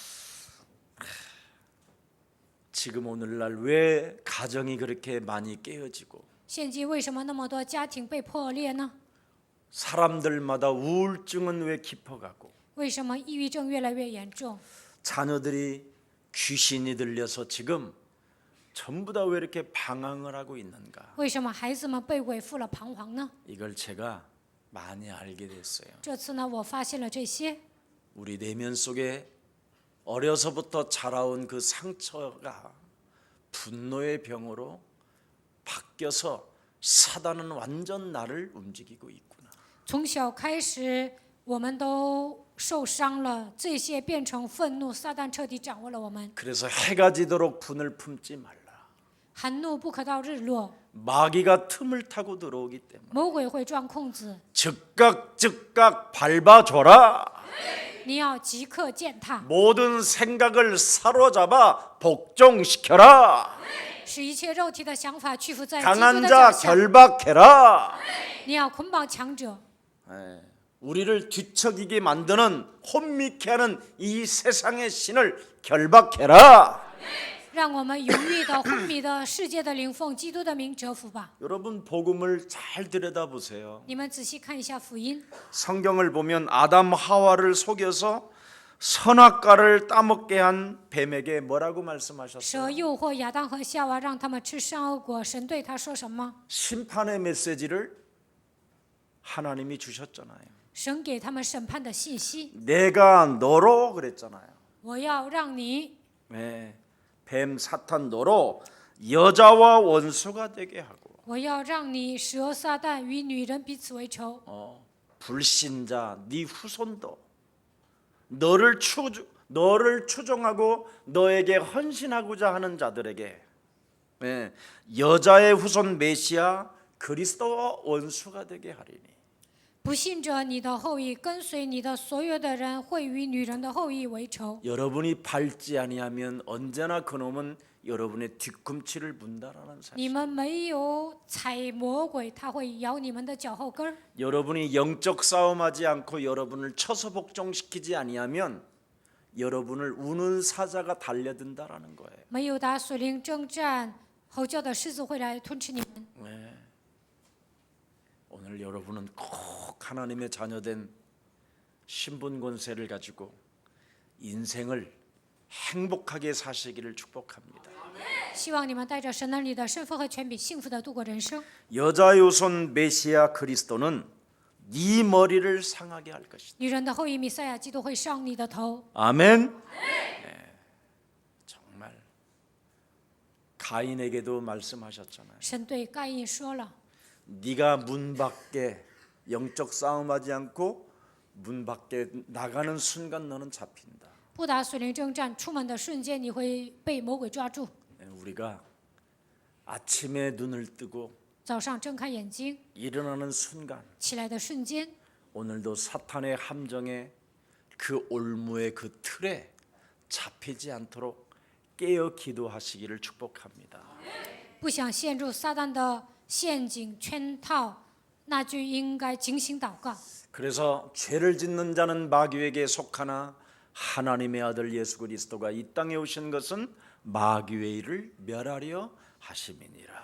지금 오늘날 왜 가정이 그렇게 많이 깨어지고 现今为什么那么多家庭被破裂呢？ 사람들마다 우울증은 왜 깊어가고 为什么抑郁症越来越严重？ 자녀들이 귀신이 들려서 지금 전부 다 왜 이렇게 방황을 하고 있는가. 为什么孩子们被鬼附了彷徨呢？ 이걸 제가 많이 알게 됐어요. 这次呢，我发现了这些。 우리 내면 속에 어려서부터 자라온 그 상처가 분노의 병으로 바뀌어서 사단은 완전 나를 움직이고 있구나. 从小开始，我们都受伤了，这些变成愤怒，撒旦彻底掌握了我们。 그래서 해가 지도록 분을 품지 말라. 含怒不可到日落， 마귀가 틈을 타고 들어오기 때문에 魔鬼会钻空子， 즉각 밟아줘라. 你要即刻践踏， 모든 생각을 사로잡아 복종시켜라. 使一切肉体的想法屈服在基督 강한 的 자 脚下。 결박해라. 你要捆绑强者， 우리를 뒤척이게 만드는 혼미케 하는 이 세상의 신을 결박해라. 让我们永远的昏迷的世界的灵奉基督的名折服吧。 여러분 복음을 잘 들여다보세요. 你们仔细看一下福音， 성경을 보면 아담 하와를 속여서 선악과를 따먹게 한 뱀에게 뭐라고 蛇 말씀하셨어요? 诱惑亚当和夏娃，让他们吃善恶果。神对他说什么？ 심판의 메시지를 하나님이 주셨잖아요. 神给他们审判的信息。 내가 너로 그랬잖아요. 我要让你 네, 뱀 사탄 너로 여자와 원수가 되게 하고 我要让你蛇撒旦与女人彼此为仇， 불신자 네 후손도 너를 추종하고 너에게 헌신하고자 하는 자들에게 네, 여자의 후손 메시아 그리스도와 원수가 되게 하리니 不信着你的后裔，跟随你的所有的人会与女人的后裔为仇。 여러분이 밟지 아니하면 언제나 그놈은 여러분의 뒤꿈치를 문다라는 你 사실. 们没有踩魔鬼，他会咬你们的脚后跟儿。 여러분이 영적 싸움하지 않고 여러분을 쳐서 복종시키지 아니하면 여러분을 우는 사자가 달려든다라는 거예요. 没有打水灵征战，吼叫的狮子会来吞吃你们。 네. 오늘 여러분은 꼭 하나님의 자녀된 신분 권세를 가지고 인생을 행복하게 사시기를 축복합니다. 希望你们带着神能力的身份和权柄，幸福的度过人生。 여자 요손 메시아 그리스도는 네 머리를 상하게 할 것이다. 女人的后裔弥赛亚基督会上你的头。 아멘. 네, 정말 가인에게도 말씀하셨잖아요. 神对该隐说了， 네가 문 밖에 영적 싸움하지 않고 문 밖에 나가는 순간 너는 잡힌다. 不打属灵征战，出门的瞬间你会被魔鬼抓住。 우리가 아침에 눈을 뜨고 早上睁开眼睛， 일어나는 순간 起来的瞬间， 오늘도 사탄의 함정에 그 올무의 그 틀에 잡히지 않도록 깨어 기도하시기를 축복합니다. 不想陷入撒旦的陷阱圈套，那就应该警醒祷告。 그래서 죄를 짓는 자는 마귀에게 속하나 하나님의 아들 예수 그리스도가 이 땅에 오신 것은 마귀의 일을 멸하려 하심이니라.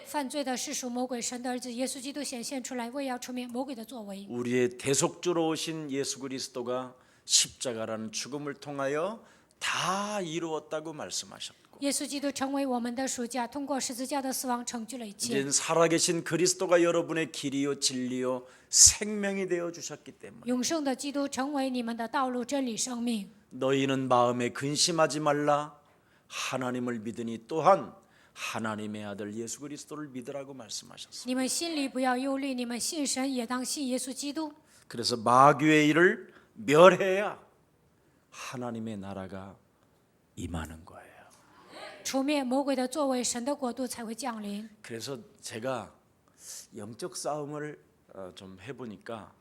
犯罪的是属魔鬼，神的儿子耶稣基督显现出来，为要除灭魔鬼的作为。 우리의 대속주로 오신 예수 그리스도가 십자가라는 죽음을 통하여 다 이루었다고 말씀하셨고 耶稣基督成为我们的赎价，通过十字架的死亡成就了一切。 이제 살아계신 그리스도가 여러분의 길이요 진리요 생명이 되어 주셨기 때문에 永生的基督成为你们的道路、真理、生命。 너희는 마음에 근심하지 말라. 하나님을 믿으니 또한 하나님의 아들 예수 그리스도를 믿으라고 말씀하셨습니다. 你们心里不要忧虑，你们信神也当信耶稣基督。 그래서 마귀의 일을 멸해야 하나님의 나라가 임하는 거예요. 除灭魔鬼的作为，神的国度才会降临。 그래서 제가 영적 싸움을 좀 해보니까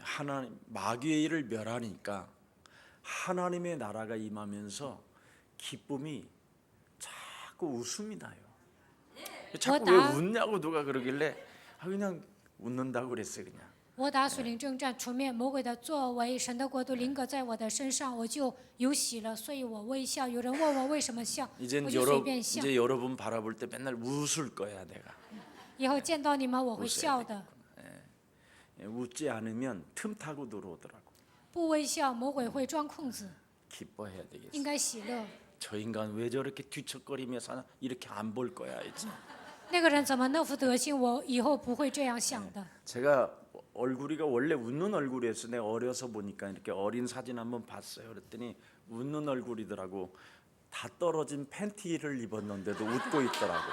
하나님 마귀의 일을 멸하니까 하나님의 나라가 임하면서 기쁨이 자꾸 웃음이 나요. 자꾸 왜 웃냐고 누가 그러길래 그냥 웃는다고 그랬어요. 그냥. 我打属灵征战，除灭魔鬼的作为，神的国度临格在我的身上，我就有喜了，所以我微笑。有人问我为什么笑，我就随便笑。 이제 여러분 바라볼 때 맨날 웃을 거야 내가. 以后见到你们，我会笑的。 웃지 않으면 틈 타고 들어오더라고. 不微笑，魔鬼会钻空子。 기뻐해야 되겠어. 应该喜乐。 저 인간 왜 저렇게 뒤척거리며 사나 이렇게 안 볼 거야 이제. 那个人怎么那副德行？我以后不会这样想的。 제가 얼굴이가 원래 웃는 얼굴이었어. 내가 어려서 보니까 이렇게 어린 사진 한번 봤어요. 그랬더니 웃는 얼굴이더라고. 다 떨어진 팬티를 입었는데도 웃고 있더라고.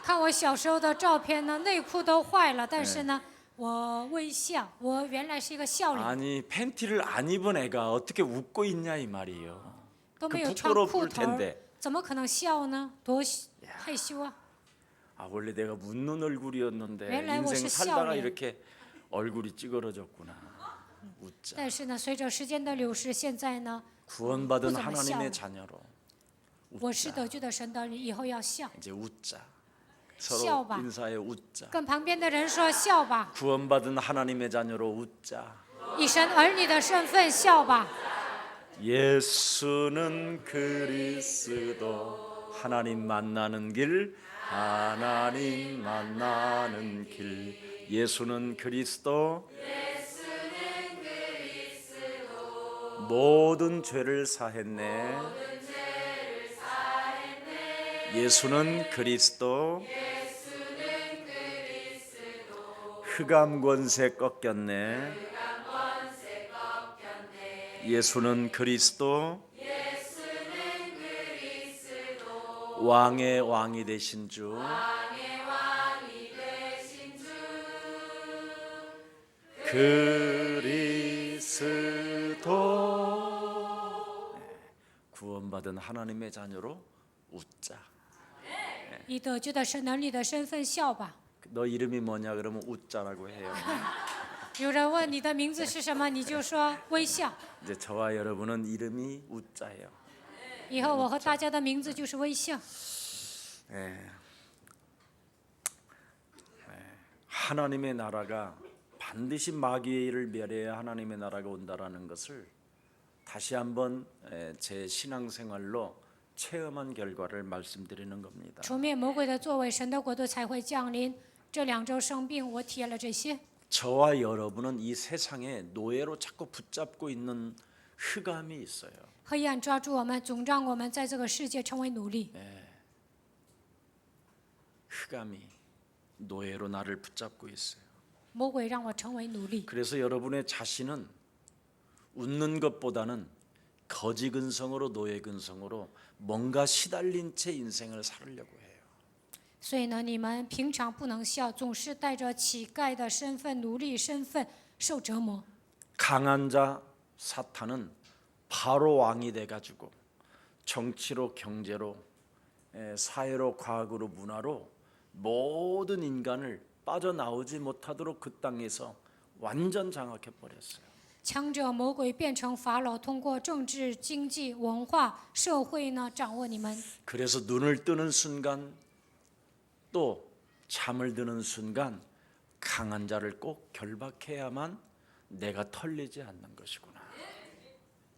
看我小时候的照片呢，内裤都坏了，但是呢，我微笑。我原来是一个笑脸， 아니 팬티를 안 입은 애가 어떻게 웃고 있냐 이 말이에요. 都没有 그 穿裤 부끄러울 头， 텐데. 怎么可能笑呢？多害羞啊！ 아 원래 내가 웃는 얼굴이었는데 원래 인생 옷이 살다가 시원해. 이렇게 얼굴이 찌그러졌구나. 웃자. 但是呢，随着时间的流逝，现在呢， 구원받은 웃으면 하나님의 시원해. 자녀로 我是得救的神的儿女，以后要笑， 이제 웃자. 笑 서로 吧。 인사해 웃자. 跟旁边的人说笑吧， 구원받은 하나님의 자녀로 웃자. 以神儿女的身份笑吧。 예수는 그리스도 하나님 만나는 길 하나님 만나는 길 예수는 그리스도 모든 죄를 사했네 예수는 그리스도 흑암 권세 꺾였네 예수는 그리스도 왕의 왕이 되신 주 그리스도 구원받은 하나님의 자녀로 웃자. 以得救的神儿女的身份笑吧。 너 이름이 뭐냐 그러면 웃자라고 해요. 有人问你的名字是什么，你就说微笑。 이제 저와 여러분은 이름이 웃자예요. 以后我和大家的名字就是微笑。 하나님의 나라가 반드시 마귀의 일을 멸해야 하나님의 나라가 온다라는 것을 다시 한번 제 신앙생활로 체험한 결과를 말씀드리는 겁니다. 除灭魔鬼的作为，神的国度才会降临。这2周生病，我体验了这些。 저와 여러분은 이 세상에 노예로 자꾸 붙잡고 있는 흑암이 있어요. 黑暗抓住我们，总让我们在这个世界成为奴隶。 흑암이 노예로 나를 붙잡고 있어요. 魔鬼让我成为奴隶， 그래서 여러분의 자신은 웃는 것보다는 거지 근성으로 노예 근성으로 뭔가 시달린 채 인생을 살으려고 해요. 所以呢，你们平常不能笑，总是带着乞丐的身份、奴隶身份受折磨。 강한 자 사탄은 바로 왕이 돼가지고 정치로 경제로 사회로 과학으로 문화로 모든 인간을 빠져나오지 못하도록 그 땅에서 완전 장악해 버렸어요. 强者魔鬼变成法老，通过政治、经济、文化、社会呢掌握你们。 그래서 눈을 뜨는 순간 또 잠을 드는 순간 강한 자를 꼭 결박해야만 내가 털리지 않는 것이구나.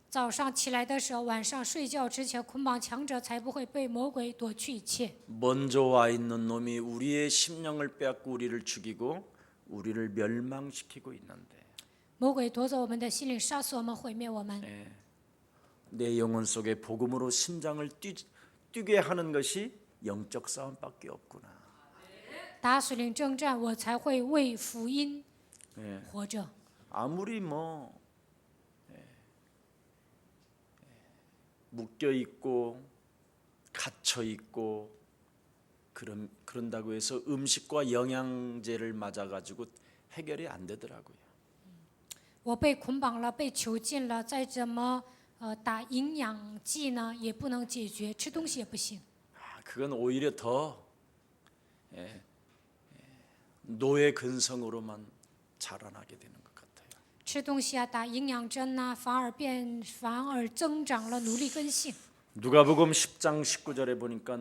早上起来的时候，晚上睡觉之前捆绑强者，才不会被魔鬼夺去一切。 먼저 와 있는 놈이 우리의 심령을 빼앗고 우리를 죽이고 우리를 멸망시키고 있는데 魔鬼夺走我们的心灵，杀死我们，毁灭我们。 내 영혼 속에 복음으로 심장을 뛰게 하는 것이 영적 싸움밖에 없구나. 打属灵征战，我才会为福音活着。 아무리 뭐 묶여 있고 갇혀 있고 그런다고 해서 음식과 영양제를 맞아 가지고 해결이 안 되더라고요. 我被捆绑了，被囚禁了，再怎么打营养剂呢，也不能解决，吃东西也不行。 그건 오히려 더 노예 근성으로만 자라나게 되는 것 같아요. 吃东西啊，打营养针呐、反而增长了奴隶根性。 누가복음 10장 19절에 보니까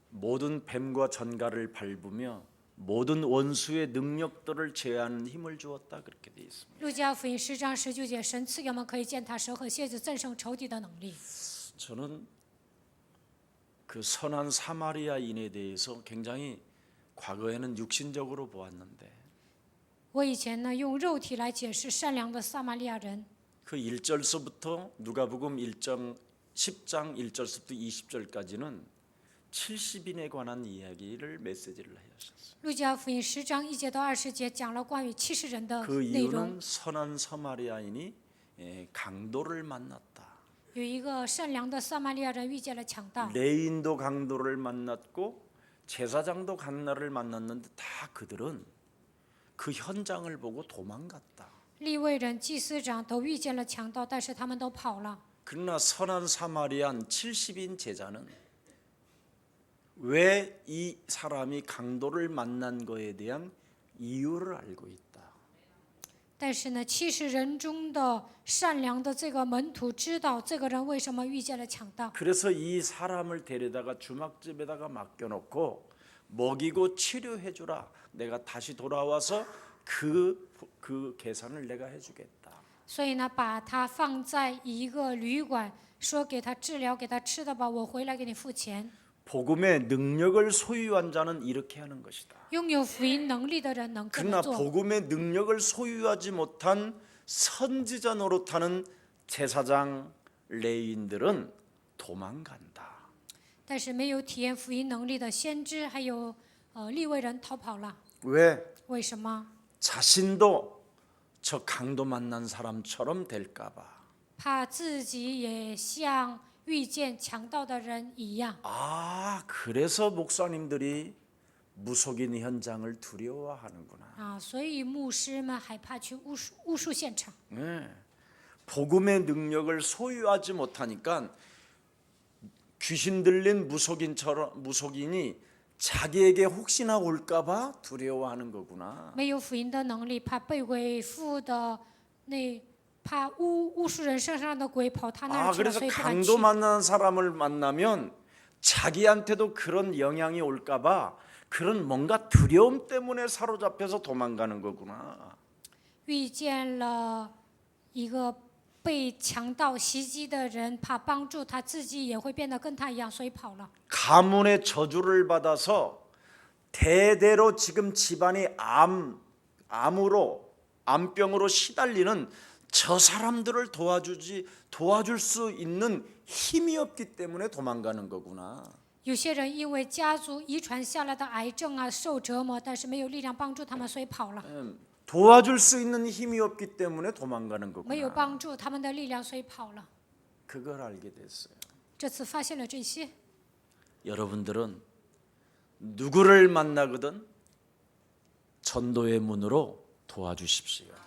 모든 뱀과 전갈을 밟으며 모든 원수의 능력들을 제하는 힘을 주었다 그렇게 돼 있습니다. 路加福音10章19节，神赐给我们可以践踏蛇和蝎子，战胜仇敌的能力。 저는 그 선한 사마리아인에 대해서 굉장히 과거에는 육신적으로 보았는데 我以前呢用肉体来解释善良的撒玛利亚人， 그 1절서부터 누가복음 10장 1절서부터 20절까지는 70인에 관한 이야기를 메시지를 하셨어요. 路加福音10章1节到20节讲了关于70人的 그 内容。 이유는 선한 사마리아인이 강도를 만났다. 有一个善良的撒玛利亚人遇见了强盗， 레인도 강도를 만났고 제사장도 강도를 만났는데 다 그들은 그 현장을 보고 도망갔다. 利未人、祭司长都遇见了强盗，但是他们都跑了。 그러나 선한 사마리안 70인 제자는 왜 이 사람이 강도를 만난 거에 대한 이유를 알고 있다. 但是呢，70人中的善良的这个门徒知道这个人为什么遇见了强盗， 그래서 이 사람을 데려다가 주막집에다가 맡겨놓고 먹이고 치료해 주라. 내가 다시 돌아와서 그 계산을 내가 해주겠다. 所以呢，把他放在一个旅馆，说给他治疗，给他吃的吧，我回来给你付钱。 복음의 능력을 소유한 자는 이렇게 하는 것이다. 拥有福音能力的人能这么 그러나 做， 복음의 능력을 소유하지 못한 선지자 노릇하는 제사장 레인들은 도망간다. 但是没有体验福音能力的先知还有利未人逃跑了。 왜? 为什么？ 자신도 저 강도 만난 사람처럼 될까봐. 怕自己也像遇见强盗的人一样。 아, 그래서 목사님들이 무속인 현장을 두려워하는구나. 啊，所以牧师们害怕去巫术现场。 네. 복음의 능력을 소유하지 못하니까 귀신 들린 무속인이 자기에게 혹시나 올까봐 두려워하는 거구나. 没有福音的能力，怕被鬼附的怕巫术人身上的鬼跑他那 아, 儿去了， 그래서 所以不敢 강도 去。 만나는 사람을 만나면 자기한테도 그런 영향이 올까봐 그런 뭔가 두려움 때문에 사로잡혀서 도망가는 거구나. 遇见了一个被强盗袭击的人，怕帮助他自己也会变得跟他一样，所以跑了。 가문의 저주를 받아서 대대로 지금 집안이 암병으로 시달리는 저 사람들을 도와줄 수 있는 힘이 없기 때문에 도망가는 거구나. 有些人因为家族遗传下来的癌症啊，受折磨，但是没有力量帮助他们，所以跑了。 도와줄 수 있는 힘이 없기 때문에 도망가는 没有 거구나. 帮助他们的力量，所以跑了。 그걸 알게 됐어요. 这次发现了这些， 여러분들은 누구를 만나거든 전도의 문으로 도와주십시오.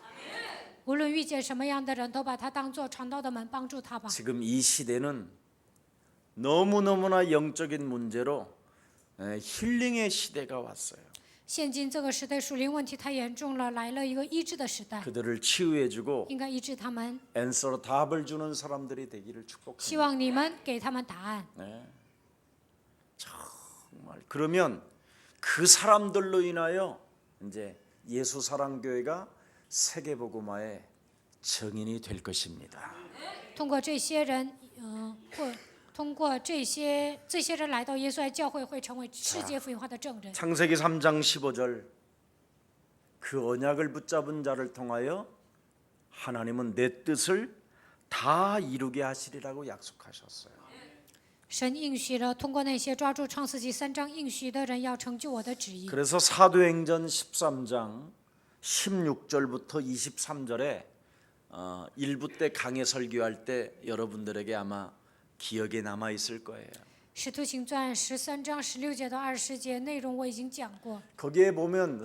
无论遇见什么样的人，都把他当作传道的门，帮助他吧。 지금 이 시대는 너무너무나 영적인 문제로 힐링의 시대가 왔어요. 现今这个时代属灵问题太严重了，来了一个医治的时代， 그들을 치유해주고 应该医治他们。 앤서로 답을 주는 사람들이 되기를 希 축복합니다. 望你们给他们答案。 네. 정말 그러면 그 사람들로 인하여 이제 예수사랑교회가 세계복음화의 증인이 될 것입니다. 通过这些人，或通过这些人来到耶稣爱教会，会成为世界福音化的证人。 창세기 3장 15절 그 언약을 붙잡은 자를 통하여 하나님은 내 뜻을 다 이루게 하시리라고 약속하셨어요. 神应许了，通过那些抓住创世纪3章应许的人，要成就我的旨意。 그래서 사도행전 13장 16절부터 23절에 일부 때 강해 설교할 때 여러분들에게 아마 기억에 남아 있을 거예요. 使徒行传13章16节到20节内容我已经讲过。 거기에 보면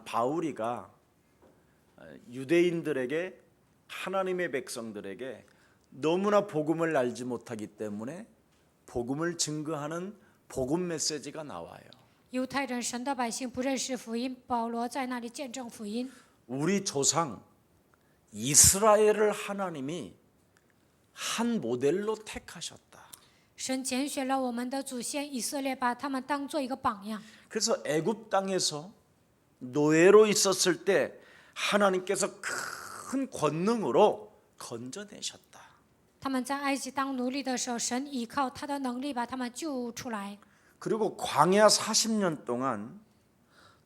바울이가 유대인들에게 하나님의 백성들에게 너무나 복음을 알지 못하기 때문에 복음을 증거하는 복음 메시지가 나와요. 犹太人神的百姓不认识福音，保罗在那里见证福音。 우리 조상 이스라엘을 하나님이 한 모델로 택하셨다. 神拣选了我们的祖先以色列，把他们当做一个榜样。 그래서 애굽 땅에서 노예로 있었을 때 하나님께서 큰 권능으로 건져내셨다. 他们在埃及当奴隶的时候，神依靠他的能力把他们救出来。 그리고 광야 40년 동안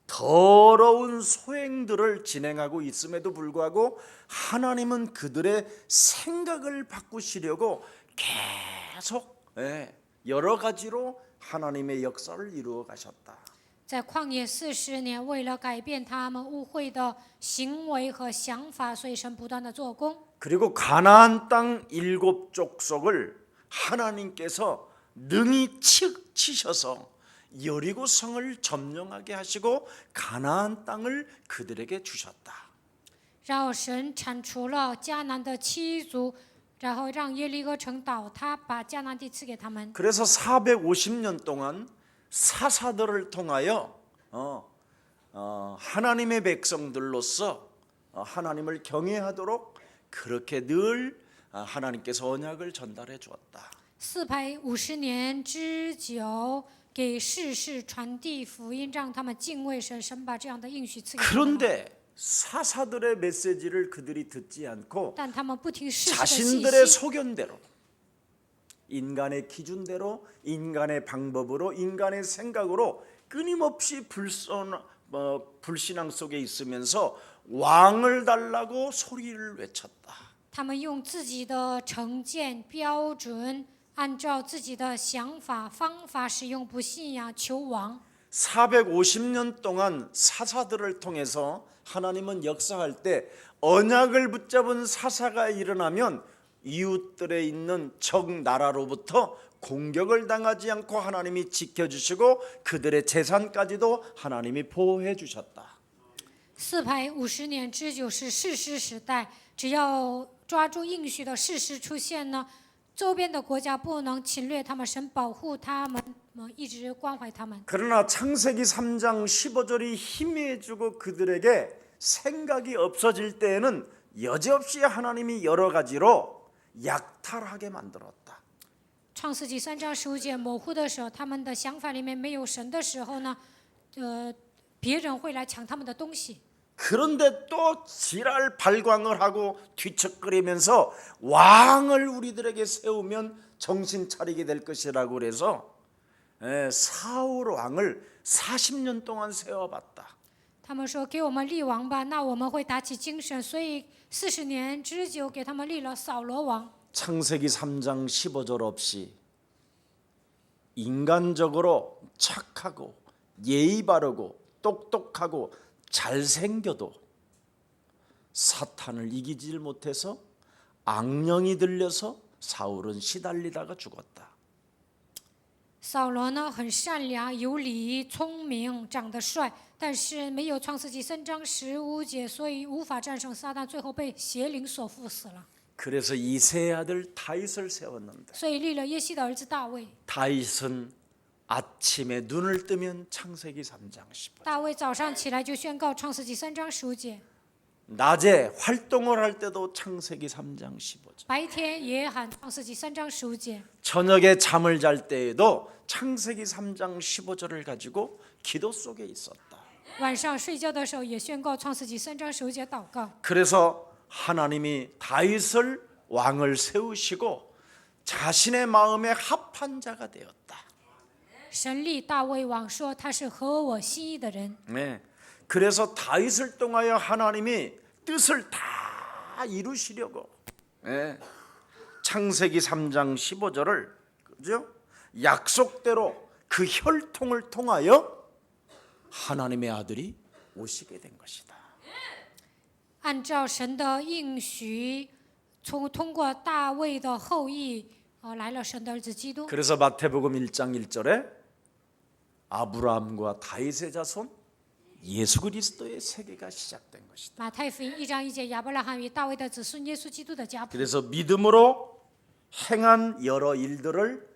더러운 소행들을 진행하고 있음에도 불구하고 하나님은 그들의 생각을 바꾸시려고 계속 여러 가지로 하나님의 역사를 이루어 가셨다. 在旷野40年，为了改变他们污秽的行为和想法，所以神不断的做工。 그리고 가나안 땅 7 족속을 하나님께서 능히 치셔서 여리고 성을 점령하게 하시고 가나안 땅을 그들에게 주셨다. 然后神铲除了迦南的7族，然后让耶利哥城倒塌，把迦南地赐给他们。 그래서 450년 동안 사사들을 통하여 하나님의 백성들로서 하나님을 경외하도록 그렇게 늘 하나님께서 언약을 전달해 주었다. 450年之久，给世世传递福音，让他们敬畏神。神把这样的应许赐给他们。 그런데 사사들의 메시지를 그들이 듣지 않고 但他们不听世事的信 자신들의 息， 소견대로 인간의 기준대로 인간의 방법으로 인간의 생각으로 끊임없이 불신앙 속에 있으면서 왕을 달라고 소리를 외쳤다. 他们用自己的成见标准，按照自己的想法方法使用，不信仰求王。 450년 동안 사사들을 통해서 하나님은 역사할 때 언약을 붙잡은 사사가 일어나면 이웃들에 있는 적 나라로부터 공격을 당하지 않고 하나님이 지켜주시고 그들의 재산까지도 하나님이 보호해 주셨다. 450年之久是士师时代，只要抓住应许的士师出现呢，周边的国家不能侵略他们，神保护他们，一直关怀他们。 그러나 창세기 3장 15절이 힘해주고 그들에게 생각이 없어질 때에는 여지없이 하나님이 여러 가지로 약탈하게 만들었다. 创世纪3章15节模糊的时候，他们的想法里面没有神的时候呢，别人会来抢他们的东西。 그런데 또 지랄 발광을 하고 뒤척거리면서 왕을 우리들에게 세우면 정신 차리게 될 것이라고 그래서 사울 왕을 40년 동안 세워봤다. 他们说给我们立王吧，那我们会打起精神，所以40年之久给他们立了扫罗王。 창세기 3장 15절 없이 인간적으로 착하고 예의 바르고 똑똑하고 잘생겨도 사탄을 이기질 못해서 악령이 들려서 사울은 시달리다가 죽었다. 扫罗呢，很善良、有礼、聪明，长得帅，但是没有创世纪3章15节，所以无法战胜撒旦，最后被邪灵所附死了。 그래서 이세의 아들 다윗을 세웠는데 所以立了耶西的儿子大卫。 다윗은 아침에 눈을 뜨면 창세기 3장 15절 大卫早上起来就宣告创世纪3章15节， 낮에 활동을 할 때도 창세기 3장 15절 白天也喊创世纪3章15节， 저녁에 잠을 잘 때에도 창세기 3장 15절을 가지고 기도 속에 있었다. 晚上睡觉的时候也宣告创世纪3章15节祷告。 그래서 하나님이 다윗을 왕을 세우시고 자신의 마음에 합한 자가 되었다. 神立大卫王，说他是合我心意的人。 네. 그래서 다윗을 통하여 하나님이 뜻을 다 이루시려고 네. 창세기 3장 15절을 그죠? 약속대로 그 혈통을 통하여 하나님의 아들이 오시게 된 것이다. 按照神的应许，通过大卫的后裔，来了神的儿子基督。 그래서 마태복음 1장 1절에 아브라함과 다윗의 자손 예수 그리스도의 세계가 시작된 것이다. 马太福音1章1节，亚伯拉罕与大卫的子孙耶稣基督的家谱。 그래서 믿음으로 행한 여러 일들을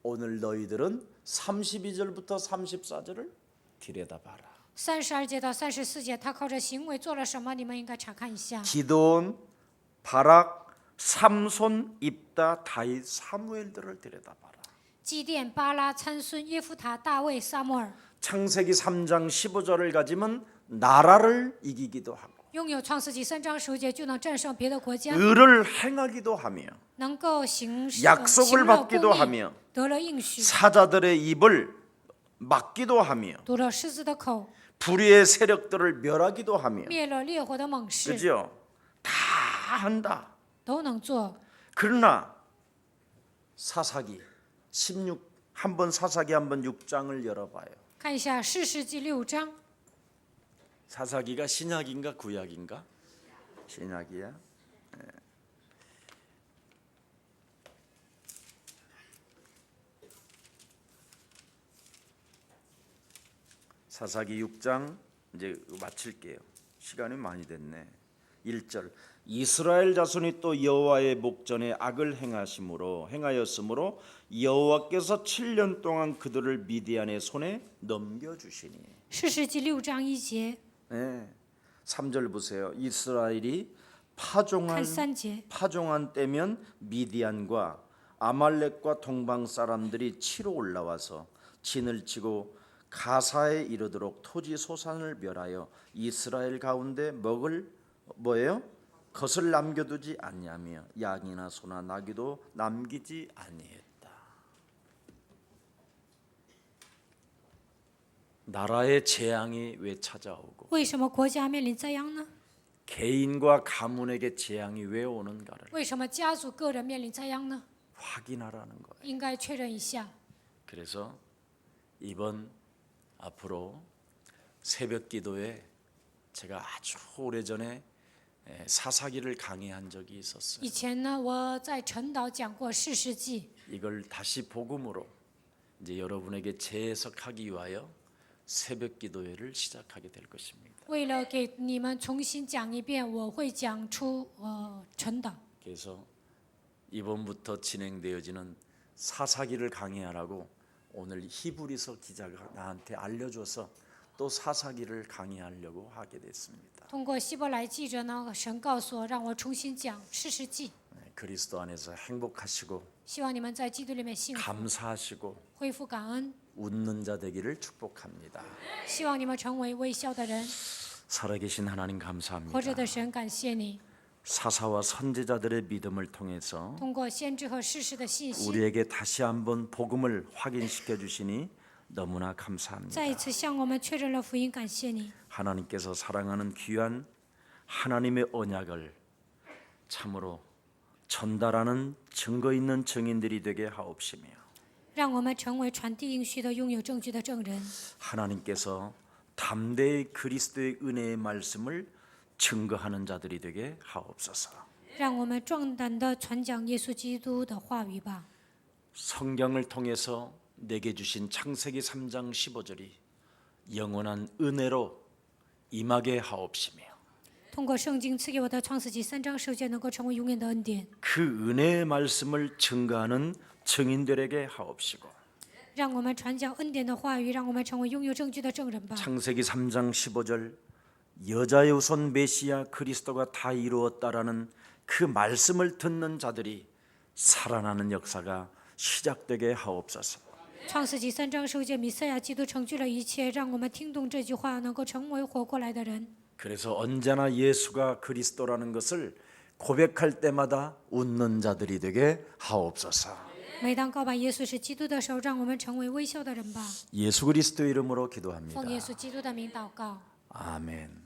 오늘 너희들은 32절부터 34절을 들여다봐라. 32节到34节，他靠着行为做了什么？你们应该查看一下。 기드온, 바락, 삼손, 입다, 다윗, 사무엘들을 들여다봐라. 基甸、巴拉、参孙、耶夫塔、大卫、撒母耳， 창세기 3장 15절을 가지면 나라를 이기기도 하고 拥有创世纪3章15节就能战胜别的国家， 의를 행하기도 하며 能够行 약속을 行了 받기도 公义， 하며 得了应许， 사자들의 입을 막기도 하며 堵了狮子的口， 불의의 세력들을 멸하기도 하며 灭了烈火的猛士， 그죠? 다 한다. 都能做。 그러나 사사기 16 한번 사사기 한번 6장을 열어봐요. 看一下士师记6章， 사사기가 신약인가 구약인가? 신약이야. 네. 사사기 6장 이제 마칠게요. 시간이 많이 됐네. 1절 이스라엘 자손이 또 여호와의 목전에 악을 행하였으므로 여호와께서 7년 동안 그들을 미디안의 손에 넘겨주시니. 士师记6章1节， 네. 3절 보세요. 이스라엘이 看 파종한 3节。 파종한 때면 미디안과 아말렉과 동방 사람들이 치러 올라와서 진을 치고 가사에 이르도록 토지 소산을 멸하여 이스라엘 가운데 먹을 뭐예요? 것을 남겨두지 아니하며 양이나 소나 나귀도 남기지 아니했다. 나라의 재앙이 왜 찾아오고 为什么国家面临灾殃呢？ 개인과 가문에게 재앙이 왜 오는가를 为什么家族、个人面临灾殃呢？ 확인하라는 거예요. 应该确认一下。 그래서 이번 앞으로 새벽 기도에 제가 아주 오래전에 사사기를 강의한 적이 있었어요. 以前呢，我在陈岛讲过士师记， 이걸 다시 복음으로 이제 여러분에게 재해석하기 위하여 새벽 기도회를 시작하게 될 것입니다. 为了给你们重新讲一遍，我会讲出陈岛。 그래서 이번부터 진행되어지는 사사기를 강의하라고 오늘 히브리서 기자가 나한테 알려줘서 또 사사기를 강의하려고 하게 됐습니다. 通过希伯来记者呢，神告诉我，让我重新讲士师记。 그리스도 안에서 행복하시고 希望你们在基督里面幸福， 감사하시고 恢复感恩。 웃는 자 되기를 축복합니다. 希望你们成为微笑的人。 살아계신 하나님 活着 감사합니다. 的神，感谢你， 사사와 선지자들의 믿음을 통해서 通过先知和士师的信息， 우리에게 다시 한번 복음을 확인시켜 주시니 너무나 감사합니다. 再一次向我们确认了福音。感谢你， 하나님께서 사랑하는 귀한 하나님의 언약을 참으로 전달하는 증거 있는 증인들이 되게 하옵시며 让我们成为传递应许的、拥有证据的证人。 하나님께서 담대히 그리스도의 은혜의 말씀을 증거하는 자들이 되게 하옵소서. 让我们壮胆地传讲耶稣基督的话语吧。 성경을 통해서 내게 주신 창세기 3장 15절이 영원한 은혜로 임하게 하옵시며 通过圣经赐给我的创世纪3章10节，能够成为永远的恩典。 그 은혜의 말씀을 증거하는 증인들에게 하옵시고 让我们传讲恩典的话语，让我们成为拥有证据的证人吧。 창세기 3장 15절 여자의 후손 메시아 그리스도가 다 이루었다라는 그 말씀을 듣는 자들이 살아나는 역사가 시작되게 하옵소서. 创世纪3章10节，弥赛亚基督成就了一切，让我们听懂这句话，能够成为活过来的人。 그래서 언제나 예수가 그리스도라는 것을 고백할 때마다 웃는 자들이 되게 하옵소서. 每当告白耶稣是基督的时候，让我们成为微笑的人吧。 예수 그리스도 이름으로 기도합니다. 奉耶稣基督的名祷告。 아멘.